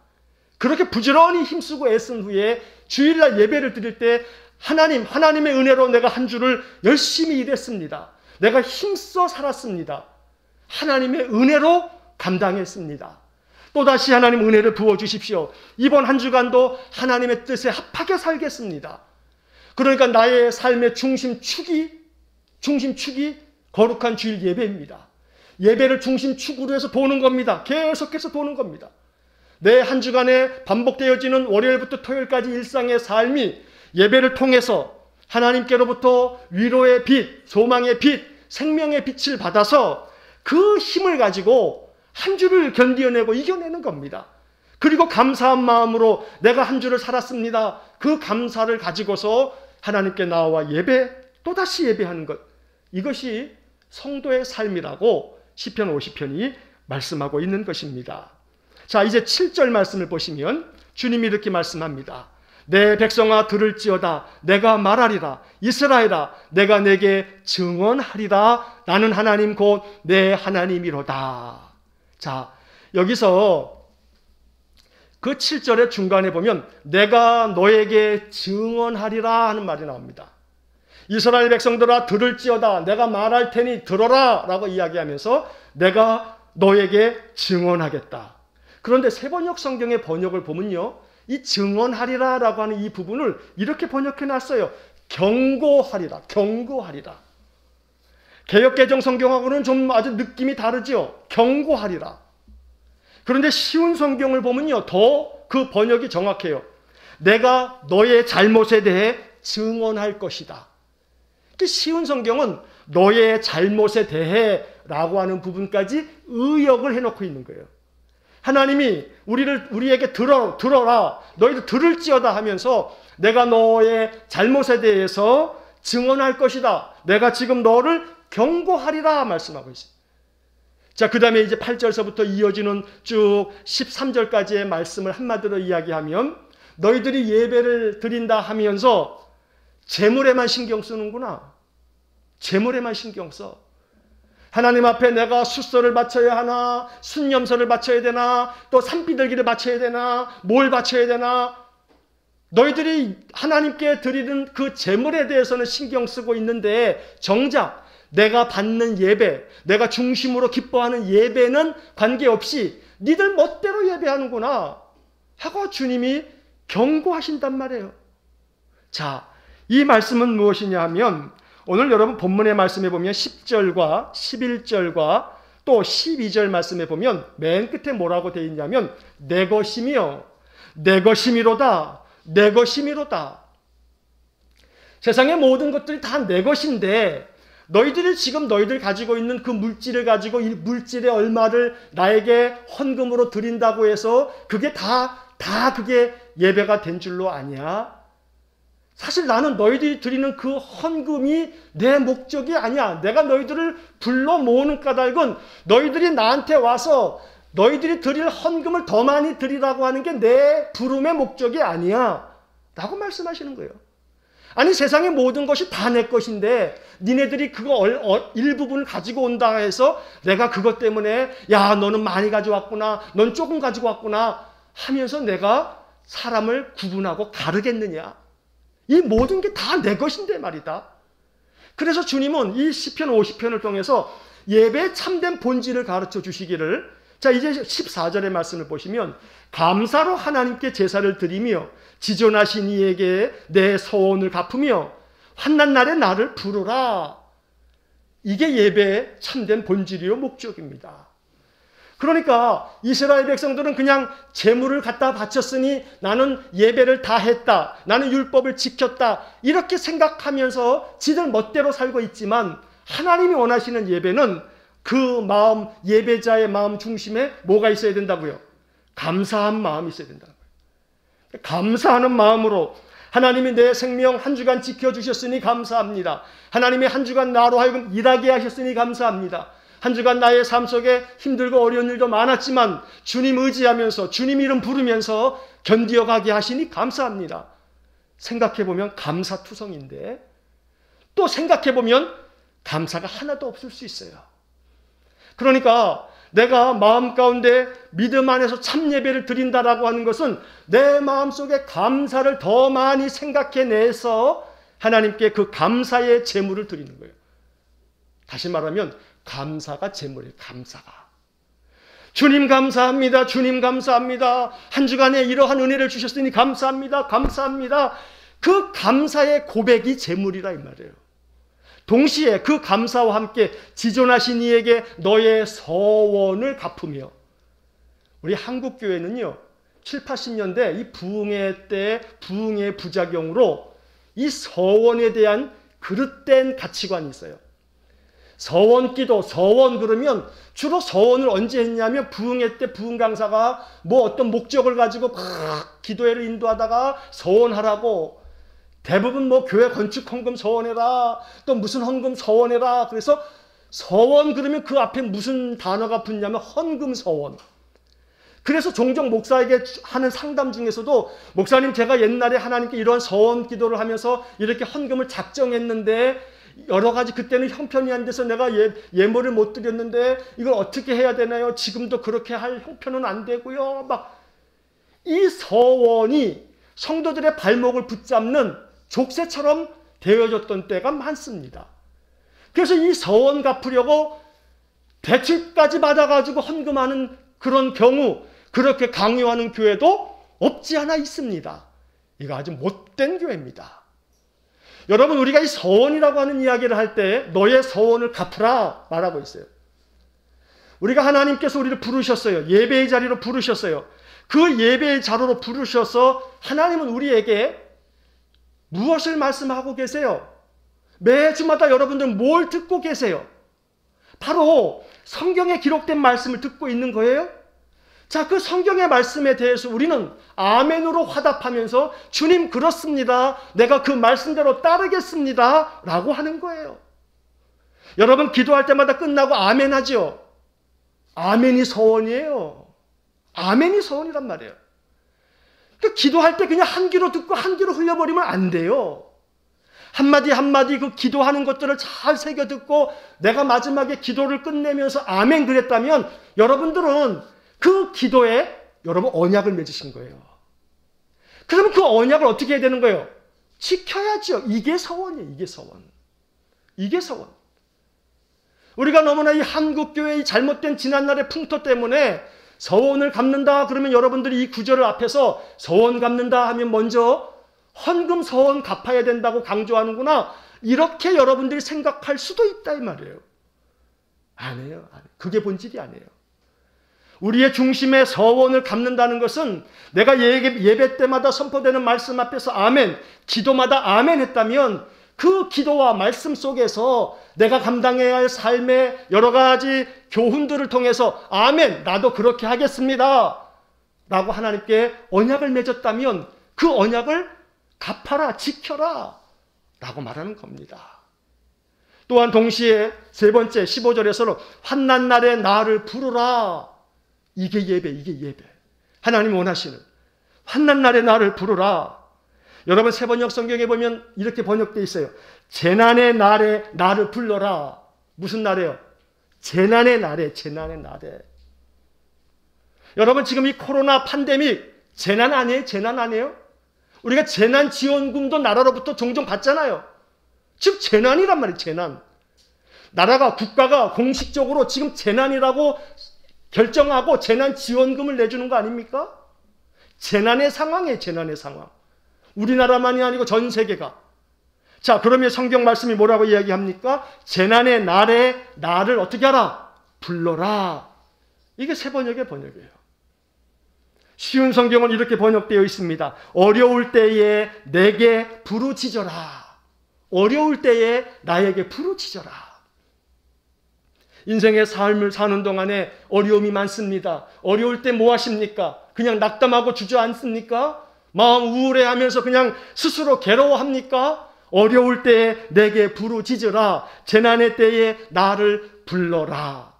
그렇게 부지런히 힘쓰고 애쓴 후에 주일날 예배를 드릴 때 하나님의 은혜로 내가 한 주를 열심히 일했습니다. 내가 힘써 살았습니다. 하나님의 은혜로 감당했습니다. 또다시 하나님 은혜를 부어주십시오. 이번 한 주간도 하나님의 뜻에 합하게 살겠습니다. 그러니까 나의 삶의 중심축이 거룩한 주일 예배입니다. 예배를 중심축으로 해서 도는 겁니다. 계속해서 도는 겁니다. 내 한 주간에 반복되어지는 월요일부터 토요일까지 일상의 삶이 예배를 통해서 하나님께로부터 위로의 빛, 소망의 빛, 생명의 빛을 받아서 그 힘을 가지고 한 주를 견디어내고 이겨내는 겁니다. 그리고 감사한 마음으로 내가 한 주를 살았습니다. 그 감사를 가지고서 하나님께 나와 또다시 예배하는 것. 이것이 성도의 삶이라고 시편 50편이 말씀하고 있는 것입니다. 자, 이제 7절 말씀을 보시면 주님이 이렇게 말씀합니다. 내 백성아 들을지어다. 내가 말하리라. 이스라엘아 내가 내게 증언하리라. 나는 하나님 곧 내 하나님이로다. 자, 여기서 그 7절의 중간에 보면 내가 너에게 증언하리라 하는 말이 나옵니다. 이스라엘 백성들아 들을지어다. 내가 말할 테니 들어라 라고 이야기하면서 내가 너에게 증언하겠다. 그런데 새번역 성경의 번역을 보면요, 이 증언하리라 라고 하는 이 부분을 이렇게 번역해 놨어요. 경고하리라. 개역개정 성경하고는 좀 아주 느낌이 다르죠. 경고하리라. 그런데 쉬운 성경을 보면요, 더 그 번역이 정확해요. 내가 너의 잘못에 대해 증언할 것이다. 쉬운 성경은 너의 잘못에 대해 라고 하는 부분까지 의역을 해놓고 있는 거예요. 하나님이 우리에게 들어라. 너희들 들을지어다 하면서 내가 너의 잘못에 대해서 증언할 것이다. 내가 지금 너를 경고하리라 말씀하고 있어요. 자, 그 다음에 이제 8절서부터 이어지는 쭉 13절까지의 말씀을 한마디로 이야기하면 너희들이 예배를 드린다 하면서 재물에만 신경 쓰는구나. 재물에만 신경 써. 하나님 앞에 내가 숫서를 바쳐야 하나, 순념서를 바쳐야 되나, 또 산비둘기를 바쳐야 되나, 뭘 바쳐야 되나. 너희들이 하나님께 드리는 그 재물에 대해서는 신경 쓰고 있는데 정작 내가 받는 예배, 내가 중심으로 기뻐하는 예배는 관계없이 니들 멋대로 예배하는구나 하고 주님이 경고하신단 말이에요. 자, 이 말씀은 무엇이냐 하면 오늘 여러분 본문의 말씀에 보면 10절과 11절과 또 12절 말씀에 보면 맨 끝에 뭐라고 되어 있냐면 내 것이며 내 것이미로다. 내 것이미로다. 세상의 모든 것들이 다 내 것인데 너희들이 지금 너희들 가지고 있는 그 물질을 가지고 이 물질의 얼마를 나에게 헌금으로 드린다고 해서 그게 다 그게 예배가 된 줄로 아냐? 사실 나는 너희들이 드리는 그 헌금이 내 목적이 아니야. 내가 너희들을 불러 모으는 까닭은 너희들이 나한테 와서 너희들이 드릴 헌금을 더 많이 드리라고 하는 게 내 부름의 목적이 아니야. 라고 말씀하시는 거예요. 아니 세상의 모든 것이 다 내 것인데 니네들이 그거 일부분을 가지고 온다 해서 내가 그것 때문에 야 너는 많이 가져왔구나 넌 조금 가지고 왔구나 하면서 내가 사람을 구분하고 가르겠느냐. 이 모든 게 다 내 것인데 말이다. 그래서 주님은 이 시편 50편을 통해서 예배의 참된 본질을 가르쳐 주시기를, 자 이제 14절의 말씀을 보시면 감사로 하나님께 제사를 드리며 지존하신 이에게 내 서원을 갚으며 환난 날에 나를 부르라. 이게 예배의 참된 본질이요 목적입니다. 그러니까 이스라엘 백성들은 그냥 제물을 갖다 바쳤으니 나는 예배를 다 했다. 나는 율법을 지켰다. 이렇게 생각하면서 지들 멋대로 살고 있지만 하나님이 원하시는 예배는 그 마음, 예배자의 마음 중심에 뭐가 있어야 된다고요? 감사한 마음이 있어야 된다는 거예요. 감사하는 마음으로 하나님이 내 생명 한 주간 지켜주셨으니 감사합니다. 하나님이 한 주간 나로 하여금 일하게 하셨으니 감사합니다. 한 주간 나의 삶 속에 힘들고 어려운 일도 많았지만 주님 의지하면서 주님 이름 부르면서 견디어가게 하시니 감사합니다. 생각해보면 감사투성인데 또 생각해보면 감사가 하나도 없을 수 있어요. 그러니까 내가 마음 가운데 믿음 안에서 참 예배를 드린다라고 하는 것은 내 마음속에 감사를 더 많이 생각해내서 하나님께 그 감사의 제물을 드리는 거예요. 다시 말하면 감사가 제물이에요. 감사가. 주님 감사합니다. 주님 감사합니다. 한 주간에 이러한 은혜를 주셨으니 감사합니다. 감사합니다. 그 감사의 고백이 제물이라 이 말이에요. 동시에 그 감사와 함께 지존하신 이에게 너의 서원을 갚으며, 우리 한국교회는요 7, 80년대 이 부흥회 때 부흥의 부작용으로 이 서원에 대한 그릇된 가치관이 있어요. 서원기도, 서원 그러면 주로 서원을 언제 했냐면 부흥회 때 부흥 강사가 뭐 어떤 목적을 가지고 막 기도회를 인도하다가 서원하라고, 대부분 뭐 교회 건축 헌금 서원해라, 또 무슨 헌금 서원해라. 그래서 서원 그러면 그 앞에 무슨 단어가 붙냐면 헌금 서원. 그래서 종종 목사에게 하는 상담 중에서도 목사님 제가 옛날에 하나님께 이런 서원 기도를 하면서 이렇게 헌금을 작정했는데 여러 가지 그때는 형편이 안 돼서 내가 예물을 못 드렸는데 이걸 어떻게 해야 되나요? 지금도 그렇게 할 형편은 안 되고요. 막 이 서원이 성도들의 발목을 붙잡는 족쇄처럼 되어졌던 때가 많습니다. 그래서 이 서원 갚으려고 대출까지 받아가지고 헌금하는 그런 경우, 그렇게 강요하는 교회도 없지 않아 있습니다. 이거 아주 못된 교회입니다. 여러분, 우리가 이 서원이라고 하는 이야기를 할 때 너의 서원을 갚으라 말하고 있어요. 우리가 하나님께서 우리를 부르셨어요. 예배의 자리로 부르셨어요. 그 예배의 자리로 부르셔서 하나님은 우리에게 무엇을 말씀하고 계세요? 매주마다 여러분들은 뭘 듣고 계세요? 바로 성경에 기록된 말씀을 듣고 있는 거예요. 자, 그 성경의 말씀에 대해서 우리는 아멘으로 화답하면서 주님 그렇습니다. 내가 그 말씀대로 따르겠습니다. 라고 하는 거예요. 여러분 기도할 때마다 끝나고 아멘 하죠? 아멘이 서원이에요. 아멘이 서원이란 말이에요. 그 기도할 때 그냥 한 귀로 듣고 한 귀로 흘려버리면 안 돼요. 한마디 한마디 그 기도하는 것들을 잘 새겨 듣고 내가 마지막에 기도를 끝내면서 아멘 그랬다면 여러분들은 그 기도에 여러분 언약을 맺으신 거예요. 그러면 그 언약을 어떻게 해야 되는 거예요? 지켜야죠. 이게 서원이에요. 이게 서원. 이게 서원. 우리가 너무나 이 한국교회의 잘못된 지난날의 풍토 때문에 서원을 갚는다 그러면 여러분들이 이 구절을 앞에서 서원 갚는다 하면 먼저 헌금 서원 갚아야 된다고 강조하는구나, 이렇게 여러분들이 생각할 수도 있다 이 말이에요. 아니에요. 그게 본질이 아니에요. 우리의 중심에 서원을 갚는다는 것은 내가 예배 때마다 선포되는 말씀 앞에서 아멘, 기도마다 아멘 했다면 그 기도와 말씀 속에서 내가 감당해야 할 삶의 여러 가지 교훈들을 통해서 아멘, 나도 그렇게 하겠습니다 라고 하나님께 언약을 맺었다면 그 언약을 갚아라, 지켜라 라고 말하는 겁니다. 또한 동시에 세 번째 15절에서는 환난 날에 나를 부르라. 이게 예배. 하나님 원하시는 환난 날에 나를 부르라. 여러분 세번역 성경에 보면 이렇게 번역되어 있어요. 재난의 날에 나를 불러라. 무슨 날이에요? 재난의 날에. 여러분 지금 이 코로나 팬데믹 재난 아니에요? 우리가 재난지원금도 나라로부터 종종 받잖아요. 지금 재난이란 말이에요. 재난. 나라가 국가가 공식적으로 지금 재난이라고 결정하고 재난지원금을 내주는 거 아닙니까? 재난의 상황이에요. 재난의 상황. 우리나라만이 아니고 전 세계가. 자, 그러면 성경 말씀이 뭐라고 이야기합니까? 재난의 날에 나를 어떻게 하라? 불러라. 이게 세번역의 번역이에요. 쉬운 성경은 이렇게 번역되어 있습니다. 어려울 때에 내게 부르짖어라. 어려울 때에 나에게 부르짖어라. 인생의 삶을 사는 동안에 어려움이 많습니다. 어려울 때 뭐 하십니까? 그냥 낙담하고 주저앉습니까? 마음 우울해하면서 그냥 스스로 괴로워합니까? 어려울 때에 내게 부르짖으라. 재난의 때에 나를 불러라.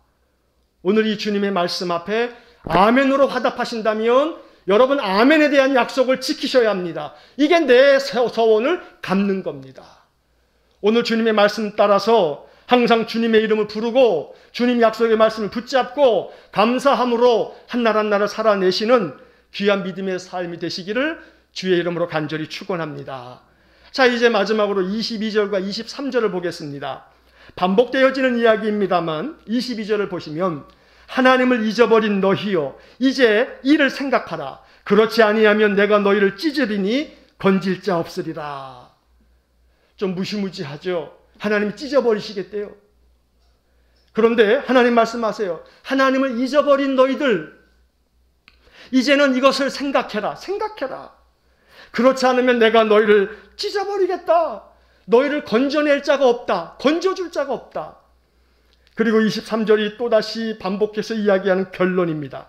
오늘 이 주님의 말씀 앞에 아멘으로 화답하신다면 여러분 아멘에 대한 약속을 지키셔야 합니다. 이게 내 서원을 갚는 겁니다. 오늘 주님의 말씀 따라서 항상 주님의 이름을 부르고 주님 약속의 말씀을 붙잡고 감사함으로 한날 한날을 살아내시는 귀한 믿음의 삶이 되시기를 주의 이름으로 간절히 축원합니다. 자, 이제 마지막으로 22절과 23절을 보겠습니다. 반복되어지는 이야기입니다만 22절을 보시면 하나님을 잊어버린 너희여 이제 이를 생각하라. 그렇지 아니하면 내가 너희를 찢으리니 건질 자 없으리라. 좀 무시무시하죠. 하나님이 찢어버리시겠대요. 그런데 하나님 말씀하세요. 하나님을 잊어버린 너희들 이제는 이것을 생각해라. 그렇지 않으면 내가 너희를 찢어버리겠다. 너희를 건져낼 자가 없다. 건져줄 자가 없다. 그리고 23절이 또다시 반복해서 이야기하는 결론입니다.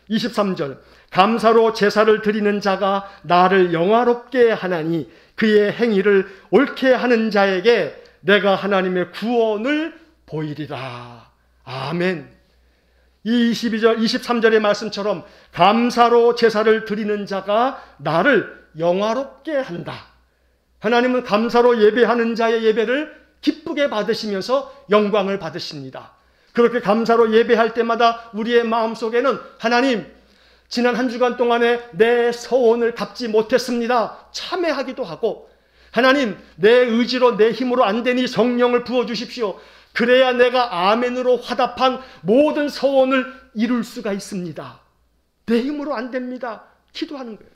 23절 감사로 제사를 드리는 자가 나를 영화롭게 하나니 그의 행위를 옳게 하는 자에게 내가 하나님의 구원을 보이리라. 아멘. 이 23절의 말씀처럼 감사로 제사를 드리는 자가 나를 영화롭게 한다. 하나님은 감사로 예배하는 자의 예배를 기쁘게 받으시면서 영광을 받으십니다. 그렇게 감사로 예배할 때마다 우리의 마음속에는 하나님, 지난 한 주간 동안에 내 서원을 갚지 못했습니다. 참회하기도 하고 하나님, 내 의지로 내 힘으로 안 되니 성령을 부어주십시오. 그래야 내가 아멘으로 화답한 모든 서원을 이룰 수가 있습니다. 내 힘으로 안 됩니다. 기도하는 거예요.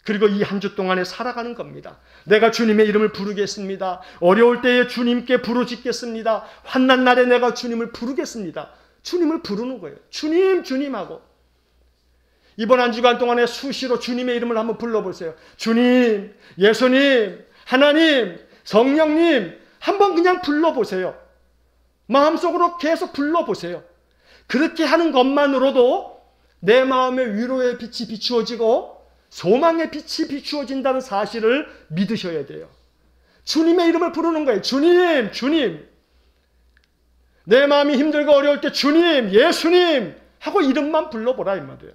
그리고 이 한 주 동안에 살아가는 겁니다. 내가 주님의 이름을 부르겠습니다. 어려울 때에 주님께 부르짖겠습니다. 환난 날에 내가 주님을 부르겠습니다. 주님을 부르는 거예요. 주님 하고. 이번 한 주간 동안에 수시로 주님의 이름을 한번 불러보세요. 주님, 예수님, 하나님, 성령님 한번 그냥 불러보세요. 마음속으로 계속 불러보세요. 그렇게 하는 것만으로도 내 마음에 위로의 빛이 비추어지고 소망의 빛이 비추어진다는 사실을 믿으셔야 돼요. 주님의 이름을 부르는 거예요. 주님. 내 마음이 힘들고 어려울 때 주님, 예수님 하고 이름만 불러보라 이 말이에요.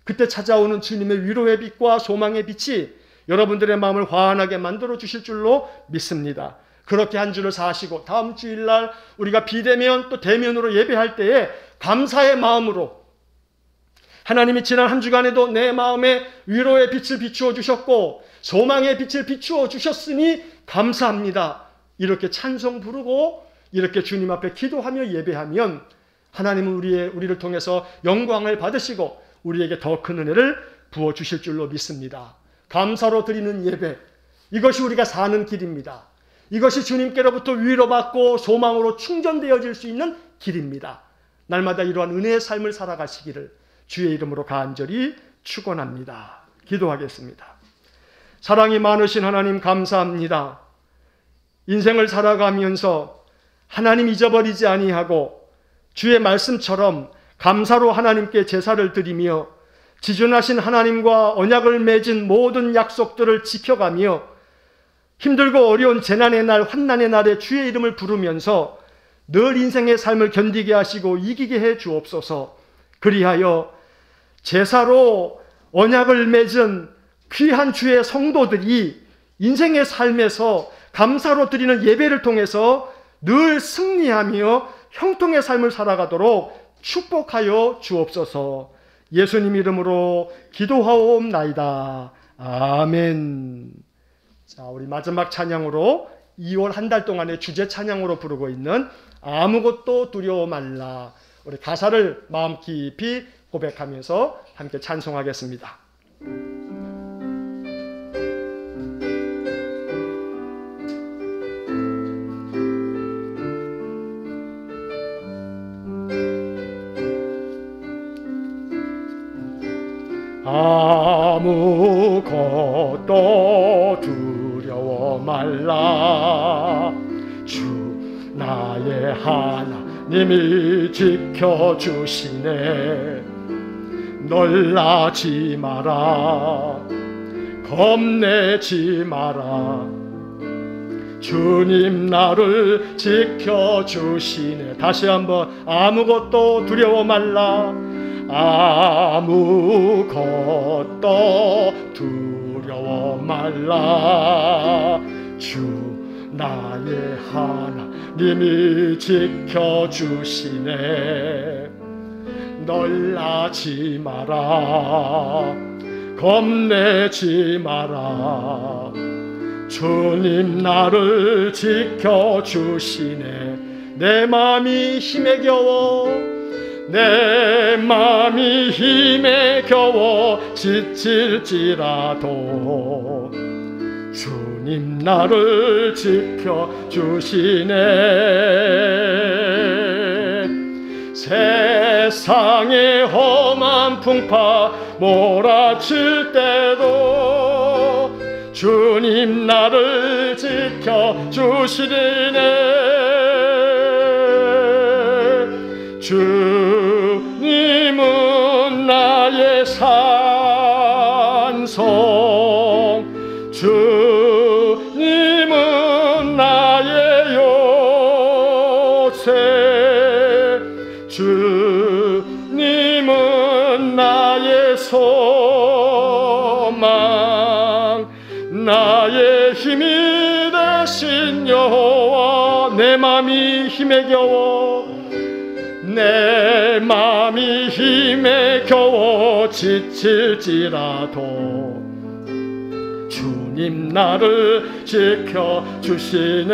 그때 찾아오는 주님의 위로의 빛과 소망의 빛이 여러분들의 마음을 환하게 만들어 주실 줄로 믿습니다. 그렇게 한 주를 사시고 다음 주일날 우리가 비대면 또 대면으로 예배할 때에 감사의 마음으로 하나님이 지난 한 주간에도 내 마음에 위로의 빛을 비추어 주셨고 소망의 빛을 비추어 주셨으니 감사합니다. 이렇게 찬송 부르고 이렇게 주님 앞에 기도하며 예배하면 하나님은 우리를 통해서 영광을 받으시고 우리에게 더 큰 은혜를 부어주실 줄로 믿습니다. 감사로 드리는 예배, 이것이 우리가 사는 길입니다. 이것이 주님께로부터 위로받고 소망으로 충전되어질 수 있는 길입니다. 날마다 이러한 은혜의 삶을 살아가시기를 주의 이름으로 간절히 축원합니다. 기도하겠습니다. 사랑이 많으신 하나님 감사합니다. 인생을 살아가면서 하나님 잊어버리지 아니하고 주의 말씀처럼 감사로 하나님께 제사를 드리며 지존하신 하나님과 언약을 맺은 모든 약속들을 지켜가며 힘들고 어려운 재난의 날, 환난의 날에 주의 이름을 부르면서 늘 인생의 삶을 견디게 하시고 이기게 해 주옵소서. 그리하여 제사로 언약을 맺은 귀한 주의 성도들이 인생의 삶에서 감사로 드리는 예배를 통해서 늘 승리하며 형통의 삶을 살아가도록 축복하여 주옵소서. 예수님 이름으로 기도하옵나이다. 아멘. 자, 우리 마지막 찬양으로 2월 한 달 동안의 주제 찬양으로 부르고 있는 아무것도 두려워 말라. 우리 가사를 마음 깊이 고백하면서 함께 찬송하겠습니다. 아무것도 두려워 말라. 주 나의 하나님이 지켜주시네. 놀라지 마라. 겁내지 마라. 주님 나를 지켜주시네. 다시 한번 아무것도 두려워 말라. 아무것도 두려워 말라. 주 나의 하나님이 지켜주시네. 놀라지 마라. 겁내지 마라. 주님 나를 지켜주시네. 내 마음이 힘에 겨워 내 마음이 힘에 겨워 지칠지라도 주님 나를 지켜주시네. 세상의 험한 풍파 몰아칠 때도 주님 나를 지켜주시네. 주님은 나의 산성, 주님은 나의 요새, 주님은 나의 소망, 나의 힘이 되신 여호와. 내 맘이 힘에 겨워 내 맘이 힘에 겨워 지칠지라도 주님 나를 지켜주시네.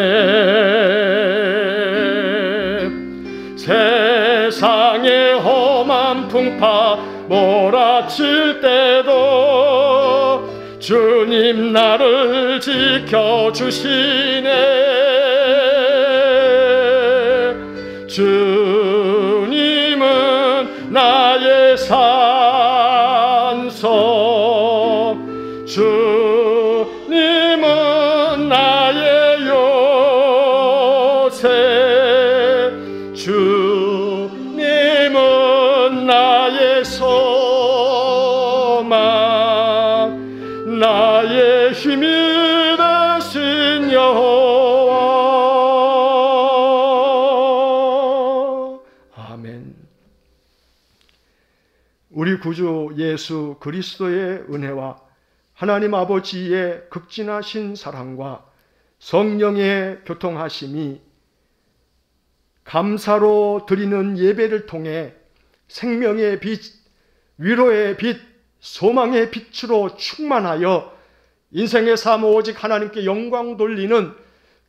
세상의 험한 풍파 몰아칠 때도 주님 나를 지켜주시네. 주님은 나의 산성, 주님은 나의 요새, 주님은 나의 소망, 나의 힘이 되신 여호와. 우리 구주 예수 그리스도의 은혜와 하나님 아버지의 극진하신 사랑과 성령의 교통하심이 감사로 드리는 예배를 통해 생명의 빛, 위로의 빛, 소망의 빛으로 충만하여 인생의 삶 오직 하나님께 영광 돌리는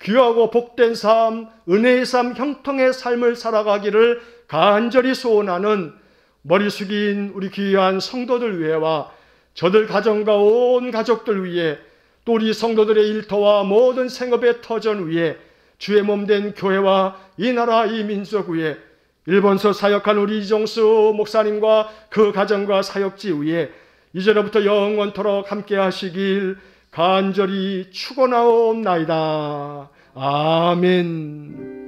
귀하고 복된 삶, 은혜의 삶, 형통의 삶을 살아가기를 간절히 소원하는 머리 숙인 우리 귀한 성도들 위해와 저들 가정과 온 가족들 위해 또 우리 성도들의 일터와 모든 생업의 터전 위해 주의 몸된 교회와 이 나라 이 민족 위해 일본서 사역한 우리 이종수 목사님과 그 가정과 사역지 위에 이제로부터 영원토록 함께 하시길 간절히 축원하옵나이다. 아멘.